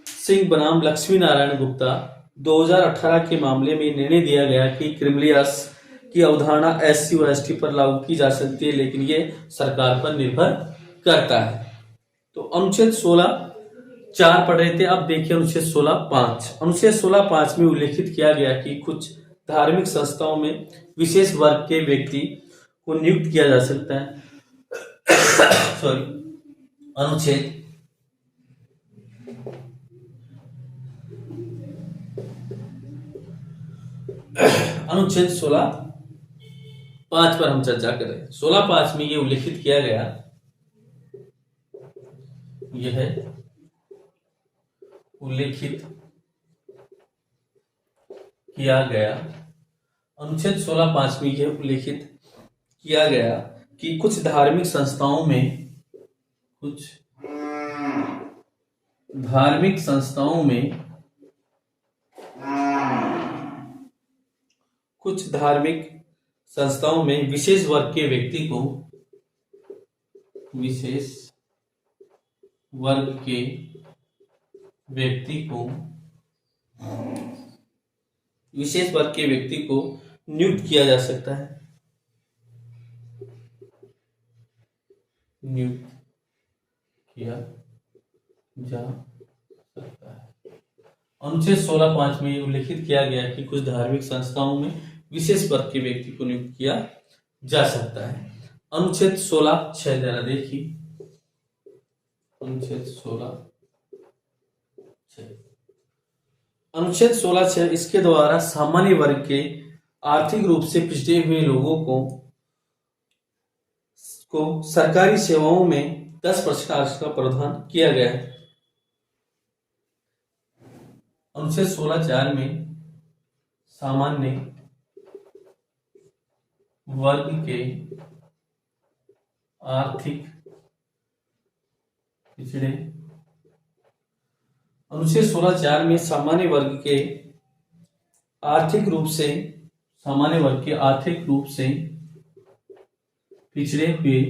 सिंह बनाम लक्ष्मी नारायण गुप्ता 2018 के मामले में निर्णय दिया गया कि क्रीमलेस की अवधारणा एससी और एसटी पर लागू की जा सकती है, लेकिन ये सरकार पर निर्भर करता है। तो अनुच्छेद 16(4) पढ़ रहे थे, अब देखिए अनुच्छेद 16(5). अनुच्छेद 16(5) में उल्लेखित किया गया कि कुछ धार्मिक संस्थाओं में विशेष वर्ग के व्यक्ति को नियुक्त किया जा सकता है। अनुच्छेद 16(5) पर हम चर्चा कर रहे हैं। 16(5) में यह उल्लेखित किया गया, अनुच्छेद 16(5) में यह उल्लेखित किया गया कि कुछ धार्मिक संस्थाओं में विशेष वर्ग के व्यक्ति को नियुक्त किया जा सकता है। अनुच्छेद 16(5) में उल्लेखित किया गया कि कुछ धार्मिक संस्थाओं में विशेष वर्ग के व्यक्ति को नियुक्त किया जा सकता है। अनुच्छेद 16(6) जरा देखिए। अनुच्छेद 16(6) इसके द्वारा सामान्य वर्ग के आर्थिक रूप से पिछड़े हुए लोगों को सरकारी सेवाओं में 10% आरक्षण का प्रावधान किया गया है। अनुच्छेद 16(4) में सामान्य वर्ग के आर्थिक पिछड़े अनुच्छेद 16(4) में सामान्य वर्ग के आर्थिक रूप से पिछड़े हुए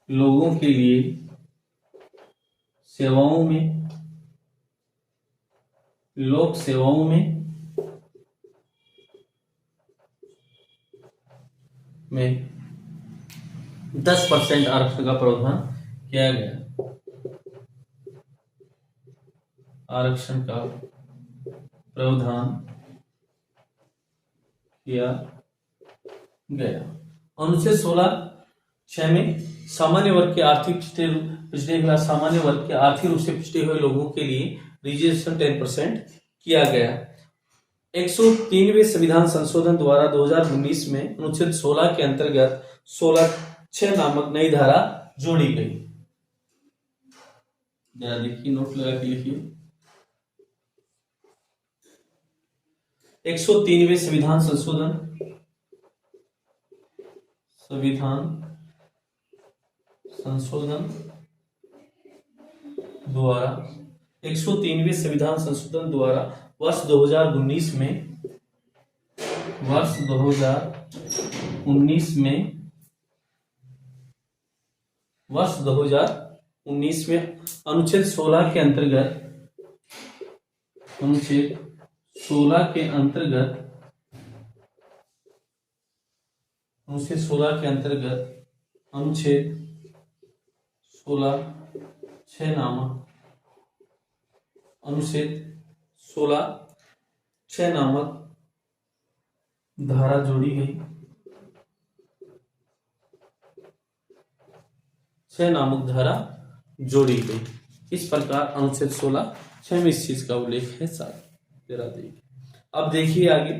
लोगों के लिए लोक सेवाओं में 10% आरक्षण का प्रावधान किया गया। अनुच्छेद 16(6) में सामान्य वर्ग के आर्थिक सामान्य वर्ग के आर्थिक रूप से पिछड़े हुए लोगों के लिए रिजर्वेशन 10% किया गया। 103वें संविधान संशोधन द्वारा 2019 में अनुच्छेद 16 के अंतर्गत 16(4) 6 नामक नई धारा जोड़ी गई। जरा देखिए, नोट लगा के लिखिए। 103वें संविधान संशोधन द्वारा 103वें संविधान संशोधन द्वारा वर्ष 2019 में अनुच्छेद 16 के अंतर्गत अनुच्छेद 16 के अंतर्गत 6 नामक धारा जोड़ी गई। 6 नामक धारा जोड़ी गई। इस प्रकार अनुच्छेद 16 में इस चीज का उल्लेख है। जरा देखिए, अब देखिए आगे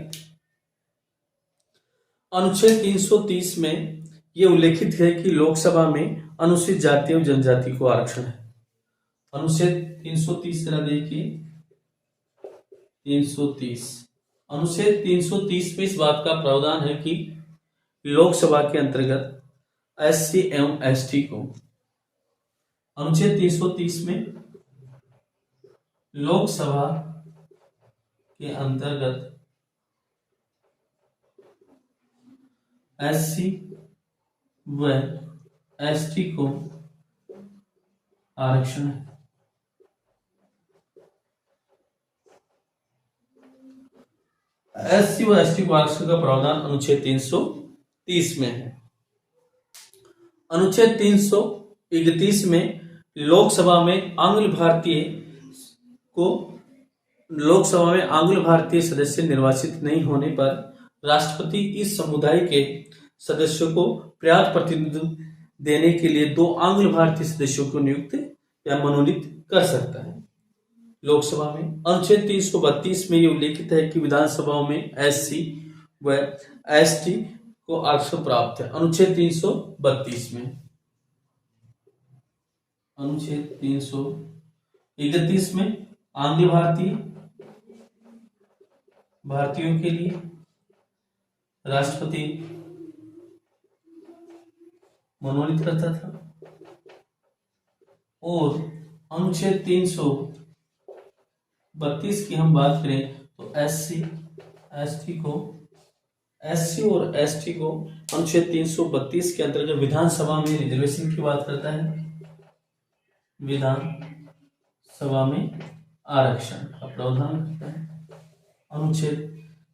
अनुच्छेद 330 में यह उल्लेखित है कि लोकसभा में अनुसूचित जाति एवं जनजाति को आरक्षण है। अनुच्छेद 330 जरा देखिए, 330 अनुच्छेद 330 में इस बात का प्रावधान है कि लोकसभा के अंतर्गत एससी एवं एसटी को, अनुच्छेद 330 में लोकसभा के अंतर्गत एससी व एसटी को आरक्षण है। एससी व एसटी को आरक्षण का प्रावधान अनुच्छेद 330 में है। अनुच्छेद 331 में लोकसभा में आंग्ल भारतीय सदस्य निर्वाचित नहीं होने पर राष्ट्रपति इस समुदाय के सदस्यों को पर्याप्त प्रतिनिधित्व देने के लिए 2 आंग्ल भारतीय सदस्यों को नियुक्त या मनोनीत कर सकता है। लोकसभा में अनुच्छेद 332 में यह उल्लेखित है कि विधानसभाओं में एससी व एसटी को आरक्षण प्राप्त है। अनुच्छेद 332 में, अनुच्छेद 331 में आंग्ल भारतीयों के लिए राष्ट्रपति मनोनीत करता था, और अनुच्छेद 332 की हम बात करें तो एससी और एसटी को अनुच्छेद 332 के अंतर्गत विधानसभा में रिजर्वेशन की बात करता है। विधानसभा में आरक्षण का प्रावधान करता है। अनुच्छेद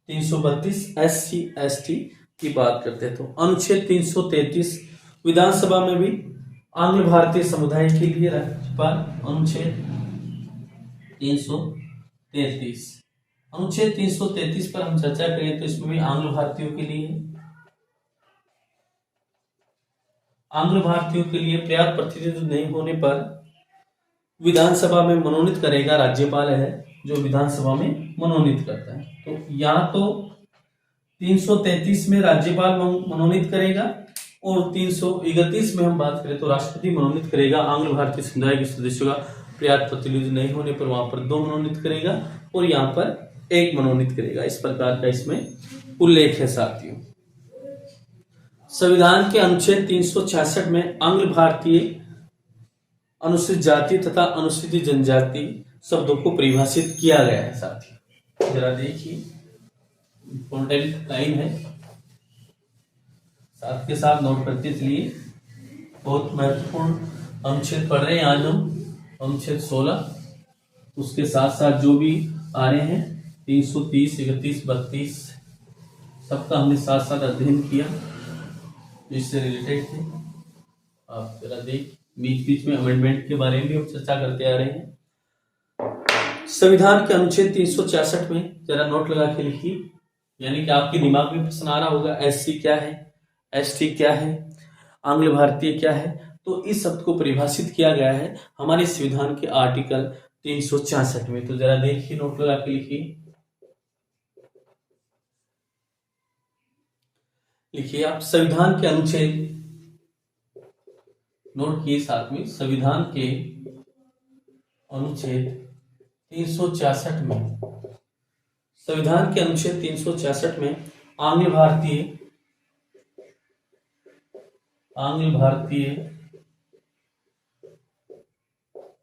332 एससी एसटी की बात करते हैं। तो अनुच्छेद 333 विधानसभा में भी आंग्ल भारतीय समुदाय के लिए राज्यपाल। अनुच्छेद 333 पर हम चर्चा करें तो इसमें भी आंग्ल भारतीयों के लिए पर्याप्त प्रतिनिधित्व नहीं होने पर विधानसभा में मनोनीत करेगा राज्यपाल है, जो विधानसभा में मनोनीत करता है। तो यहाँ तो 333 में राज्यपाल मनोनीत करेगा और 331 में हम बात करें तो राष्ट्रपति मनोनीत करेगा। आंग्ल भारतीय समुदाय के सदस्यों का पर्याप्त प्रतिनिधित्व नहीं होने पर वहां पर 2 मनोनीत करेगा और यहाँ पर 1 मनोनीत करेगा। इस प्रकार का इसमें उल्लेख है साथियों। संविधान के अनुच्छेद 366 में आंग्ल भारतीय, अनुसूचित जाति तथा अनुसूचित जनजाति शब्दों को परिभाषित किया गया है साथियों। जरा देखिए, इंपॉर्टेंट लाइन है, साथ के साथ नोट करते चलिए। बहुत महत्वपूर्ण अनुच्छेद पढ़ रहे हैं आज हम, अनुच्छेद 16, उसके साथ साथ जो भी आ रहे हैं 330, 31, 32 सबका हमने साथ साथ अध्ययन किया जिससे रिलेटेड थे। आप जरा देख, बीच बीच में अमेंडमेंट के बारे में भी हम चर्चा करते आ रहे हैं। संविधान के अनुच्छेद 366 में जरा नोट लगा के लिखिए, यानी कि आपके दिमाग में प्रश्न आ रहा होगा एससी क्या है, एसटी क्या है, आंग्ल भारतीय क्या है। तो इस शब्द को परिभाषित किया गया है हमारे संविधान के आर्टिकल 366 में। तो जरा देखिए, नोट लगा के लिखिए आप, संविधान के अनुच्छेद नोट किए साथ में, संविधान के अनुच्छेद 366 में, संविधान के अनुच्छेद 366 में आंग्ल भारतीय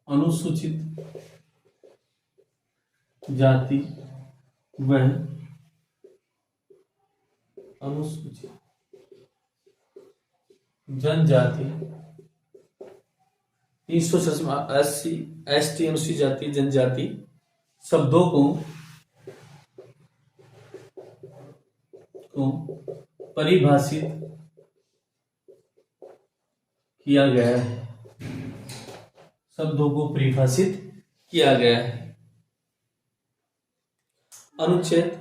अनुसूचित जाति व अनुसूचित जनजाति 366 ST अनुसूचित जाति जनजाति शब्दों को परिभाषित किया गया है, शब्दों को परिभाषित किया गया है। अनुच्छेद,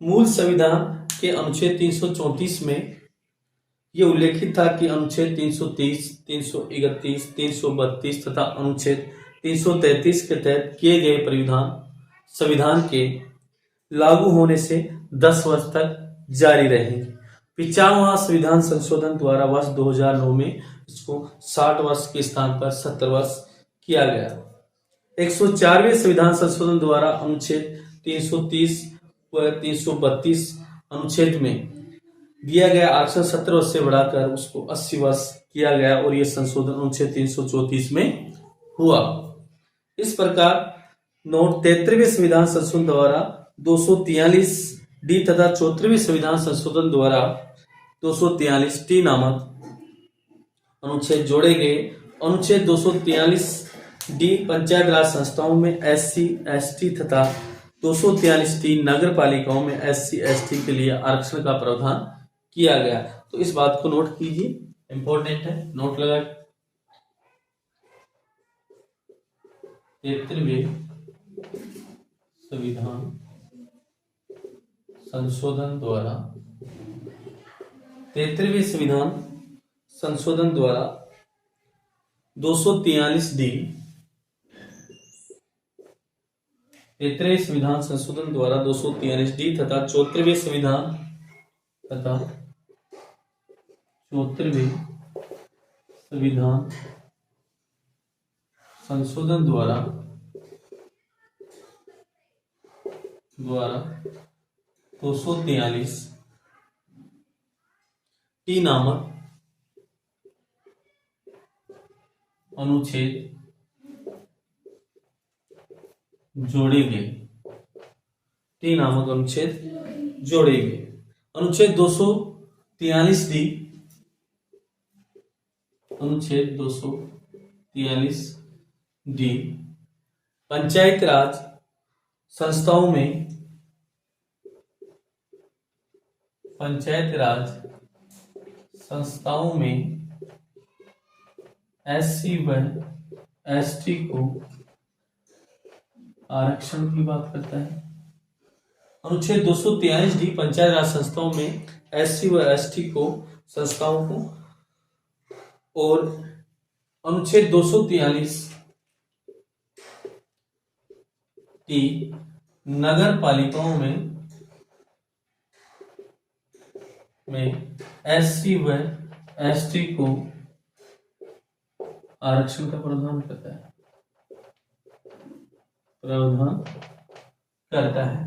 मूल संविधान के अनुच्छेद 334 में यह उल्लेखित था कि अनुच्छेद 330, 331, 332 तथा अनुच्छेद 333 के तहत किए गए परिधान संविधान के लागू होने से 10 वर्ष तक जारी रहेंगे। 95वां संविधान संशोधन द्वारा वर्ष 2009 में इसको 60 वर्ष के स्थान पर 70 वर्ष किया गया। 104वें संविधान संशोधन द्वारा अनुच्छेद 330 व 332 अनुच्छेद में दिया गया आरक्षण 70 वर्ष से बढ़ाकर उसको 80 वर्ष किया गया और यह संशोधन अनुच्छेद 334 में हुआ। इस प्रकार नोट 73वें संविधान संशोधन द्वारा 243D तथा 74वें संविधान संशोधन द्वारा 243T नामक अनुच्छेद जोड़े गए। अनुच्छेद 243D पंचायत राज संस्थाओं में SC, ST तथा 243T नगर पालिकाओं में SC, ST के लिए आरक्षण का प्रावधान किया गया। तो इस बात को नोट कीजिए, इंपॉर्टेंट है, नोट लगा। 73वें संविधान संशोधन द्वारा 73वें संविधान संशोधन द्वारा 243D 73वें संविधान संशोधन द्वारा 243D तथा 74वें संविधान संशोधन द्वारा 243T नामक अनुच्छेद जोड़े गए। T नामक अनुच्छेद जोड़े गए। अनुच्छेद 243D पंचायत राज संस्थाओं में SC व ST को आरक्षण की बात करता है। अनुच्छेद 243D पंचायत राज संस्थाओं में SC व ST को संस्थाओं को, और अनुच्छेद 243T नगर पालिकाओं में SC व ST को आरक्षण का प्रावधान करता है।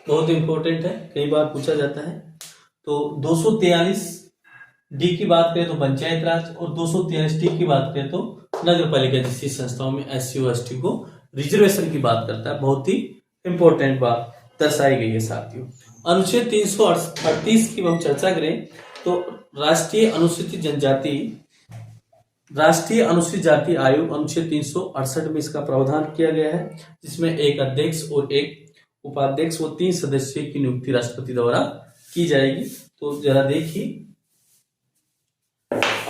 बहुत इंपॉर्टेंट है, कई बार पूछा जाता है। तो 243D की बात करें तो पंचायत राज, और 243T की बात करें तो नगर पालिका जैसी संस्थाओं में SC और ST को रिजर्वेशन की बात करता है। बहुत ही इंपॉर्टेंट बात दर्शाई गई है साथियों। अनुच्छेद 338 की हम चर्चा करें तो राष्ट्रीय अनुसूचित जाति आयोग अनुच्छेद 368 में इसका प्रावधान किया गया है, जिसमें एक अध्यक्ष और एक उपाध्यक्ष व 3 सदस्यों की नियुक्ति राष्ट्रपति द्वारा की जाएगी। तो जरा देखिए,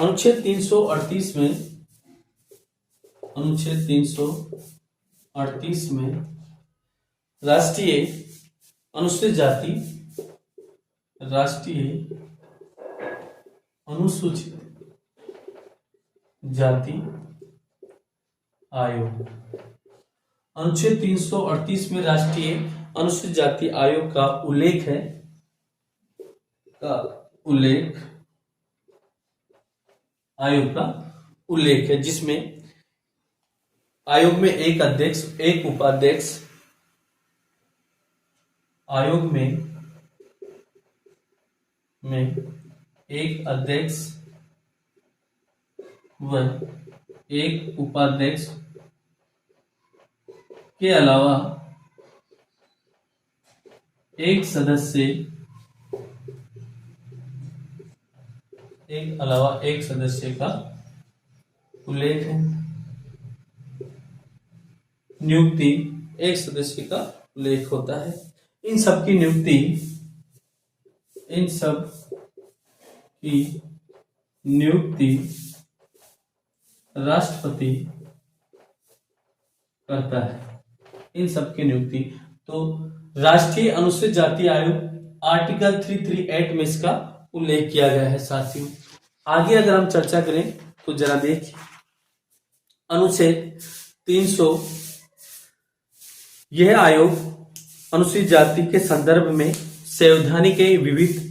अनुच्छेद 338 में राष्ट्रीय अनुसूचित जाति आयोग, अनुच्छेद 338 में राष्ट्रीय अनुसूचित जाति आयोग का उल्लेख आयोग का उल्लेख है, जिसमें आयोग में एक अध्यक्ष, एक उपाध्यक्ष, आयोग में एक अध्यक्ष व एक उपाध्यक्ष के अलावा एक सदस्य का उल्लेख है। नियुक्ति, एक सदस्य का उल्लेख होता है। इन सब की नियुक्ति राष्ट्रपति करता है। इन सब की नियुक्ति तो राष्ट्रीय अनुसूचित जाति आयोग आर्टिकल 338 में इसका उल्लेख किया गया है। साथियों, आगे अगर हम चर्चा करें तो जरा देखिए, अनुच्छेद 300, यह आयोग अनुसूचित जाति के संदर्भ में संवैधानिक के विविध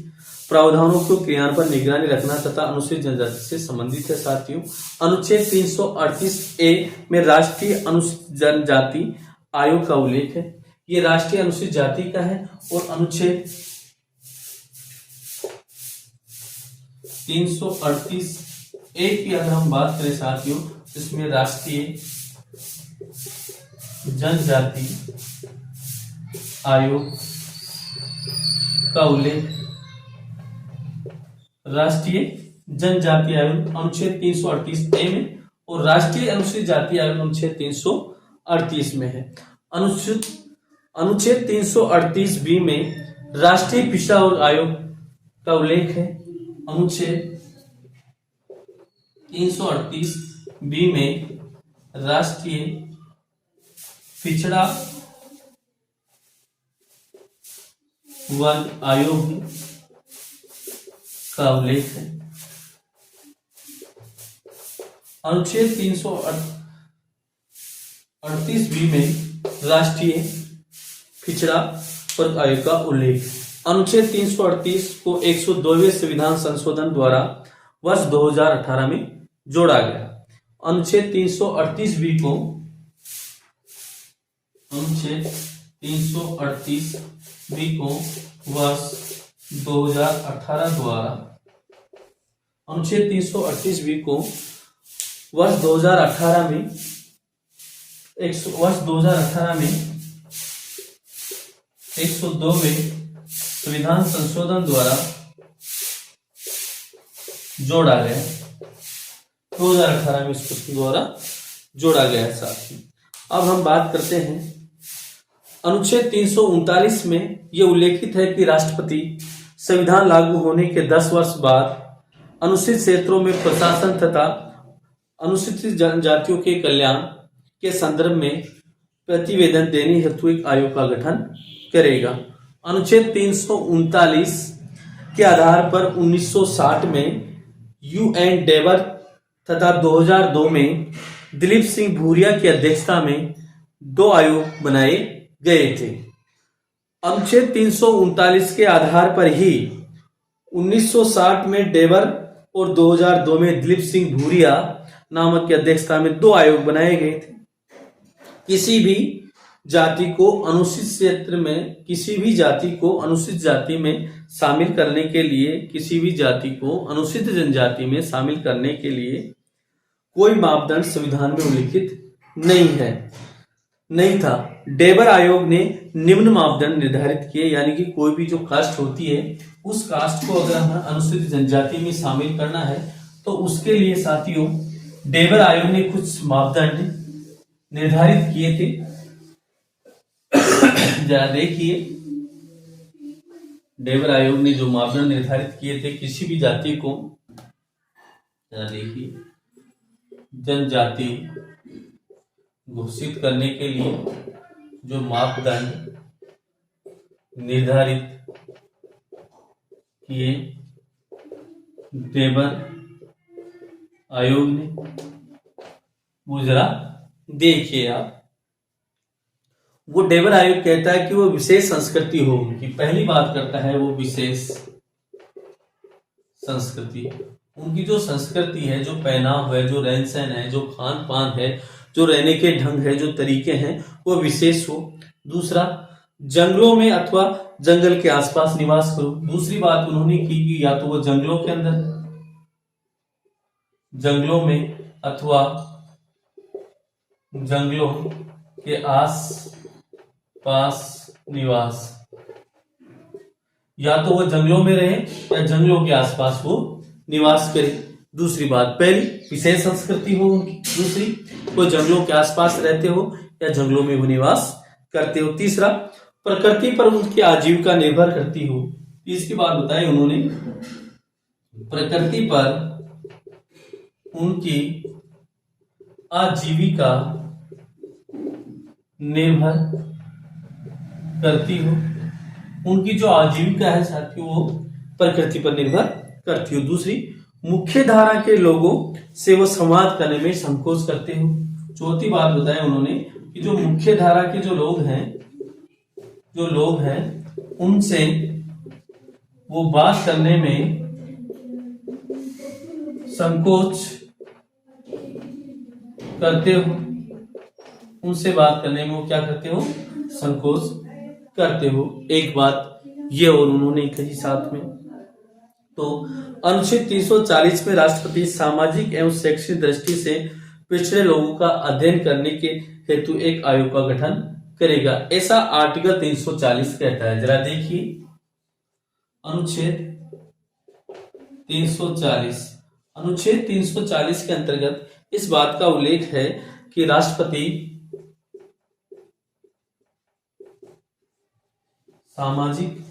प्रावधानों को क्रियान्वयन निगरानी रखना तथा अनुसूचित जनजाति से संबंधित है। साथियों, अनुच्छेद 338A में राष्ट्रीय अनुसूचित जनजाति आयोग का उल्लेख है। ये राष्ट्रीय अनुसूचित जाति का है। और अनुच्छेद 338A की अगर हम बात करें साथियों, इसमें राष्ट्रीय जनजाति आयोग का उल्लेख, राष्ट्रीय जनजाति आयोग अनुच्छेद 338A में और राष्ट्रीय अनुसूचित जाति आयोग अनुच्छेद 338 में है। अनुच्छेद 338B में राष्ट्रीय पिछड़ा वर्ग आयोग का उल्लेख है। अनुच्छेद 338B में राष्ट्रीय पिछड़ा वर्ग आयोग का उल्लेख है। अनुच्छेद 338B में राष्ट्रीय पिछड़ा वर्ग आयोग का उल्लेख। अनुच्छेद 338 को 102वें संविधान संशोधन द्वारा वर्ष 2018 में जोड़ा गया। अनुच्छेद 338B को वर्ष 2018 द्वारा अनुच्छेद 338B को वर्ष 2018 में 102वें संविधान संशोधन द्वारा जोड़ा गया। 2018 में इसको द्वारा जोड़ा गया है। साथियों, अब हम बात करते हैं अनुच्छेद 339 में यह उल्लेखित है कि राष्ट्रपति संविधान लागू होने के 10 वर्ष बाद अनुसूचित क्षेत्रों में प्रशासन तथा अनुसूचित जनजातियों के कल्याण के संदर्भ में प्रतिवेदन देने हेतु एक आयोग का गठन करेगा। अनुच्छेद 339 के आधार पर 1960 में UN डेवर तथा 2002 में दिलीप सिंह भूरिया की अध्यक्षता में 2 आयोग बनाए गए थे। अनुच्छेद 339 के आधार पर ही 1960 में डेवर और 2002 में दिलीप सिंह भूरिया नामक की अध्यक्षता में 2 आयोग बनाए गए थे। किसी भी जाति को अनुसूचित क्षेत्र में, किसी भी जाति को अनुसूचित जाति में शामिल करने के लिए, किसी भी जाति को अनुसूचित जनजाति में शामिल करने के लिए कोई मापदंड संविधान में उल्लिखित नहीं था। डेवर आयोग ने निम्न मापदंड निर्धारित किए, यानी कि कोई भी जो कास्ट होती है उस कास्ट को अगर हमें अनुसूचित जनजाति में शामिल करना है तो उसके लिए साथियों डेवर आयोग ने कुछ मापदंड निर्धारित किए थे। जरा देखिए, डेवर आयोग ने जो मापदंड निर्धारित किए थे किसी भी जाति को, जरा देखिए, जनजाति घोषित करने के लिए जो मापदंड निर्धारित किए डेवर आयोग ने, वो जरा देखिए आप। वो डेवर आयोग कहता है कि वो विशेष संस्कृति हो उनकी, पहली बात करता है वो विशेष संस्कृति उनकी जो संस्कृति है, जो पहनाव है, जो रहन सहन है, जो खान पान है, जो रहने के ढंग है, जो तरीके हैं, वो विशेष हो। दूसरा, जंगलों में अथवा जंगल के आसपास निवास करो। दूसरी बात उन्होंने की कि या तो वो जंगलों के अंदर, जंगलों में अथवा जंगलों के आस पास निवास, या तो वो जंगलों में रहे या जंगलों के आसपास वो निवास करे। दूसरी बात, पहली विशेष संस्कृति हो उनकी। दूसरी, वो जंगलों के आसपास रहते हो या जंगलों में वो निवास करते हो। तीसरा, प्रकृति पर उनकी आजीविका निर्भर करती हो। तीसरी बात बताई उन्होंने, प्रकृति पर उनकी आजीविका निर्भर करती हो। उनकी जो आजीविका है साथियों, वो प्रकृति पर निर्भर करती हो। दूसरी, मुख्य धारा के लोगों से वो संवाद करने में संकोच करते हो। चौथी बात बताया उन्होंने कि जो मुख्य धारा के जो लोग हैं उनसे वो बात करने में संकोच करते हो। उनसे बात करने में वो क्या करते हो? संकोच करते हो। एक बात ये और उन्होंने कही साथ में। तो अनुच्छेद 340 में राष्ट्रपति सामाजिक एवं शैक्षणिक दृष्टि से पिछड़े लोगों का अध्ययन करने के हेतु एक आयोग का गठन करेगा, ऐसा आर्टिकल 340 कहता है। जरा देखिए, अनुच्छेद 340 के अंतर्गत इस बात का उल्लेख है कि राष्ट्रपति सामाजिक,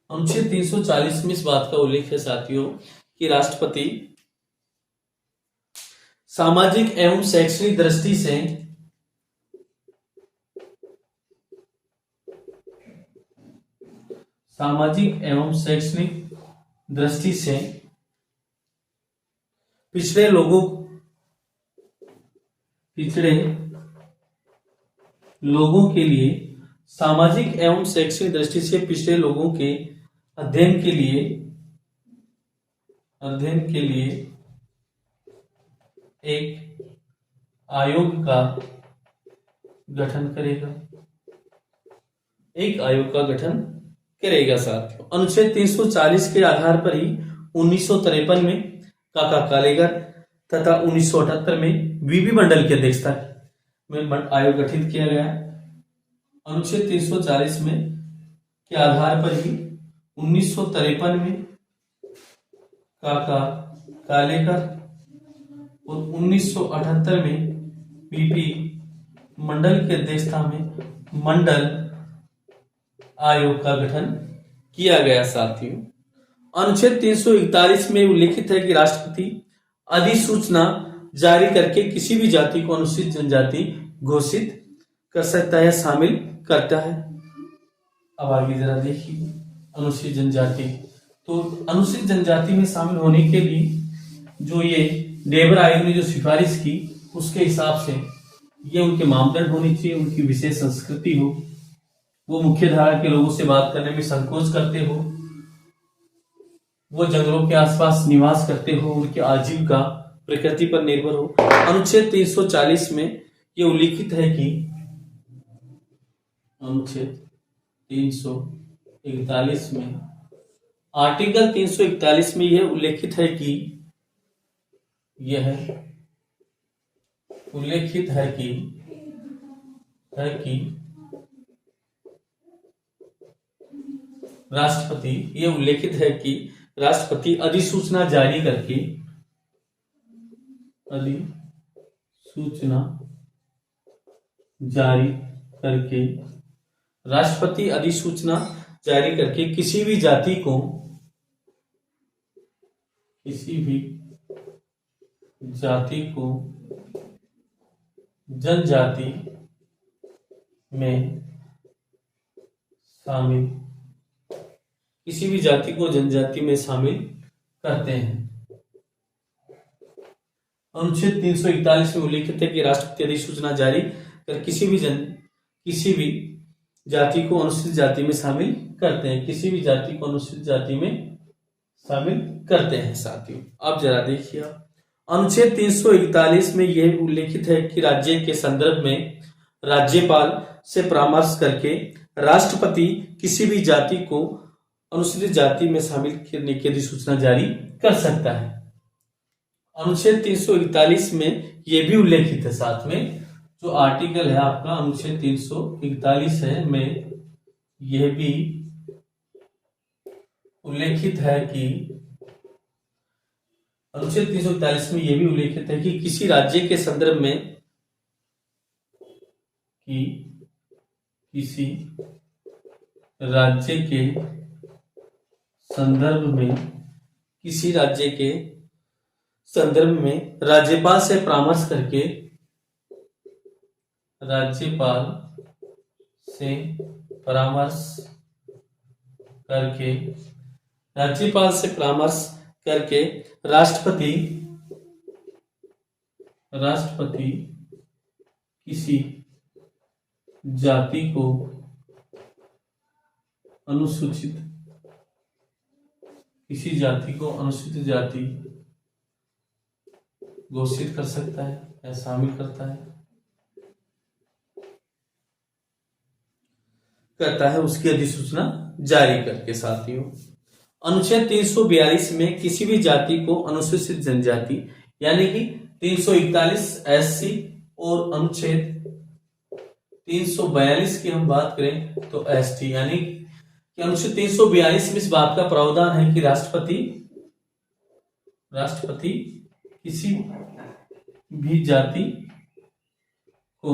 अनुच्छेद 340 में इस बात का उल्लेख है साथियों कि राष्ट्रपति सामाजिक एवं शैक्षणिक दृष्टि से पिछड़े लोगों के लिए, सामाजिक एवं शैक्षणिक दृष्टि से पिछड़े लोगों के अध्ययन के लिए एक आयोग का गठन करेगा साथियों। अनुच्छेद 340 के आधार पर ही 1953 में काका कालेकर तथा 1978 में वीबी मंडल की अध्यक्षता में आयोग गठित किया गया। अनुच्छेद 340 में के आधार पर ही 1953 में काका कालेकर और 1978 में वीपी मंडल की अध्यक्षता में मंडल आयोग का गठन किया गया साथियों। अनुच्छेद 341 में उल्लेखित है कि राष्ट्रपति अधिसूचना जारी करके किसी भी जाति को अनुसूचित जनजाति घोषित कर सकता है, शामिल करता है। अब आगे जरा देखिए, अनुसूचित जनजाति। तो अनुसूचित जनजाति में शामिल होने के लिए जो ये डेबर आयोग ने जो सिफारिश की, उसके हिसाब से ये उनके मापदंड होने चाहिए। उनकी विशेष संस्कृति हो, वो मुख्य धारा के लोगों से बात करने में संकोच करते हो, वो जंगलों के आसपास निवास करते हो, उनकी आजीविका प्रकृति पर निर्भर हो। अनुच्छेद 340 में ये उल्लिखित है कि अनुच्छेद 341 में, आर्टिकल 341 में यह उल्लेखित है कि राष्ट्रपति अधिसूचना जारी करके किसी भी जाति को जनजाति में शामिल करते हैं। अनुच्छेद 341 में उल्लेखित है कि राष्ट्रपति अधिसूचना जारी कर किसी भी जाति को अनुसूचित जाति में शामिल करते हैं, किसी भी जाति को अनुसूचित जाति में शामिल करते हैं साथियों। अब जरा देखिए, अनुच्छेद 341 में यह उल्लेखित है कि राज्य के संदर्भ में राज्यपाल से परामर्श करके राष्ट्रपति किसी भी जाति को अनुसूचित जाति में शामिल करने की अधिसूचना जारी कर सकता है। अनुच्छेद 341 में यह भी उल्लेखित है, साथ में जो आर्टिकल है आपका अनुच्छेद 341 है में यह भी उल्लेखित है कि अनुच्छेद 341 में यह भी उल्लेखित है कि किसी राज्य के संदर्भ में किसी राज्य के संदर्भ में राज्यपाल से परामर्श करके राष्ट्रपति किसी जाति को अनुसूचित जाति घोषित कर सकता है या शामिल करता है उसकी अधिसूचना जारी करके। साथियों, अनुच्छेद 342 में किसी भी जाति को अनुसूचित जनजाति यानी कि 341 SC और अनुच्छेद 342 की हम बात करें तो ST, यानी कि अनुच्छेद 342 में इस बात का प्रावधान है कि राष्ट्रपति किसी भी जाति को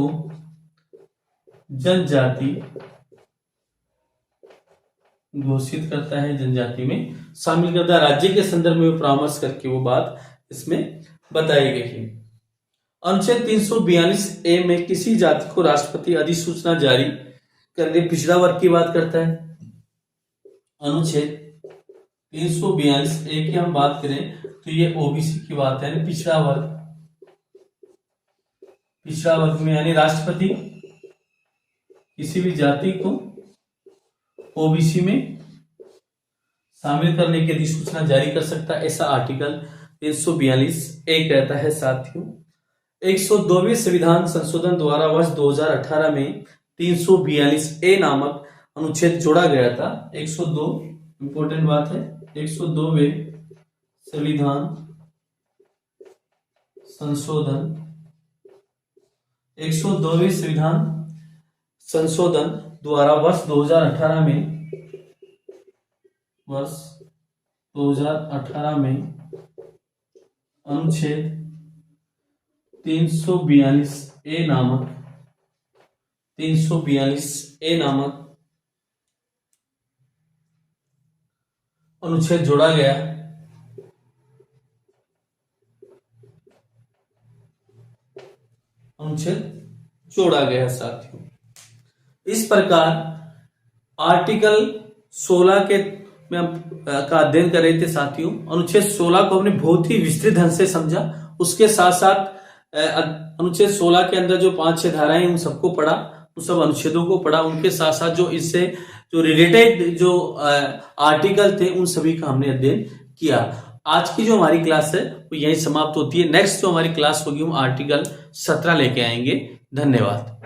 जनजाति घोषित करता है, जनजाति में शामिल करता है। राज्य के संदर्भ में परामर्श करके वो बात इसमें बताई गई है। अनुच्छेद 342A में किसी जाति को राष्ट्रपति अधिसूचना जारी करके पिछड़ा वर्ग की बात करता है। अनुच्छेद 342A की हम बात करें तो ये OBC की बात है, पिछड़ा वर्ग में यानी राष्ट्रपति किसी भी जाति को OBC में शामिल करने की अधिसूचना जारी कर सकता है, ऐसा आर्टिकल 342A कहता है। साथियों, 102वें संविधान संशोधन द्वारा वर्ष 2018 में 342A नामक अनुच्छेद जोड़ा गया था। 102 इंपॉर्टेंट बात है, 102वें संविधान संशोधन द्वारा वर्ष 2018 में अनुच्छेद 342A नामक अनुच्छेद जोड़ा गया साथियों। इस प्रकार आर्टिकल 16 का अध्ययन कर रहे थे साथियों। अनुच्छेद 16 को हमने बहुत ही विस्तृत ढंग से समझा। उसके साथ साथ अनुच्छेद 16 के अंदर जो 5-6 धाराएं उन सबको पढ़ा, उन सब अनुच्छेदों को पढ़ा। उनके साथ साथ जो इससे जो रिलेटेड जो आर्टिकल थे उन सभी का हमने अध्ययन किया। आज की जो हमारी क्लास है वो यहीं समाप्त होती है। नेक्स्ट जो हमारी क्लास होगी हम आर्टिकल 17 लेके आएंगे। धन्यवाद।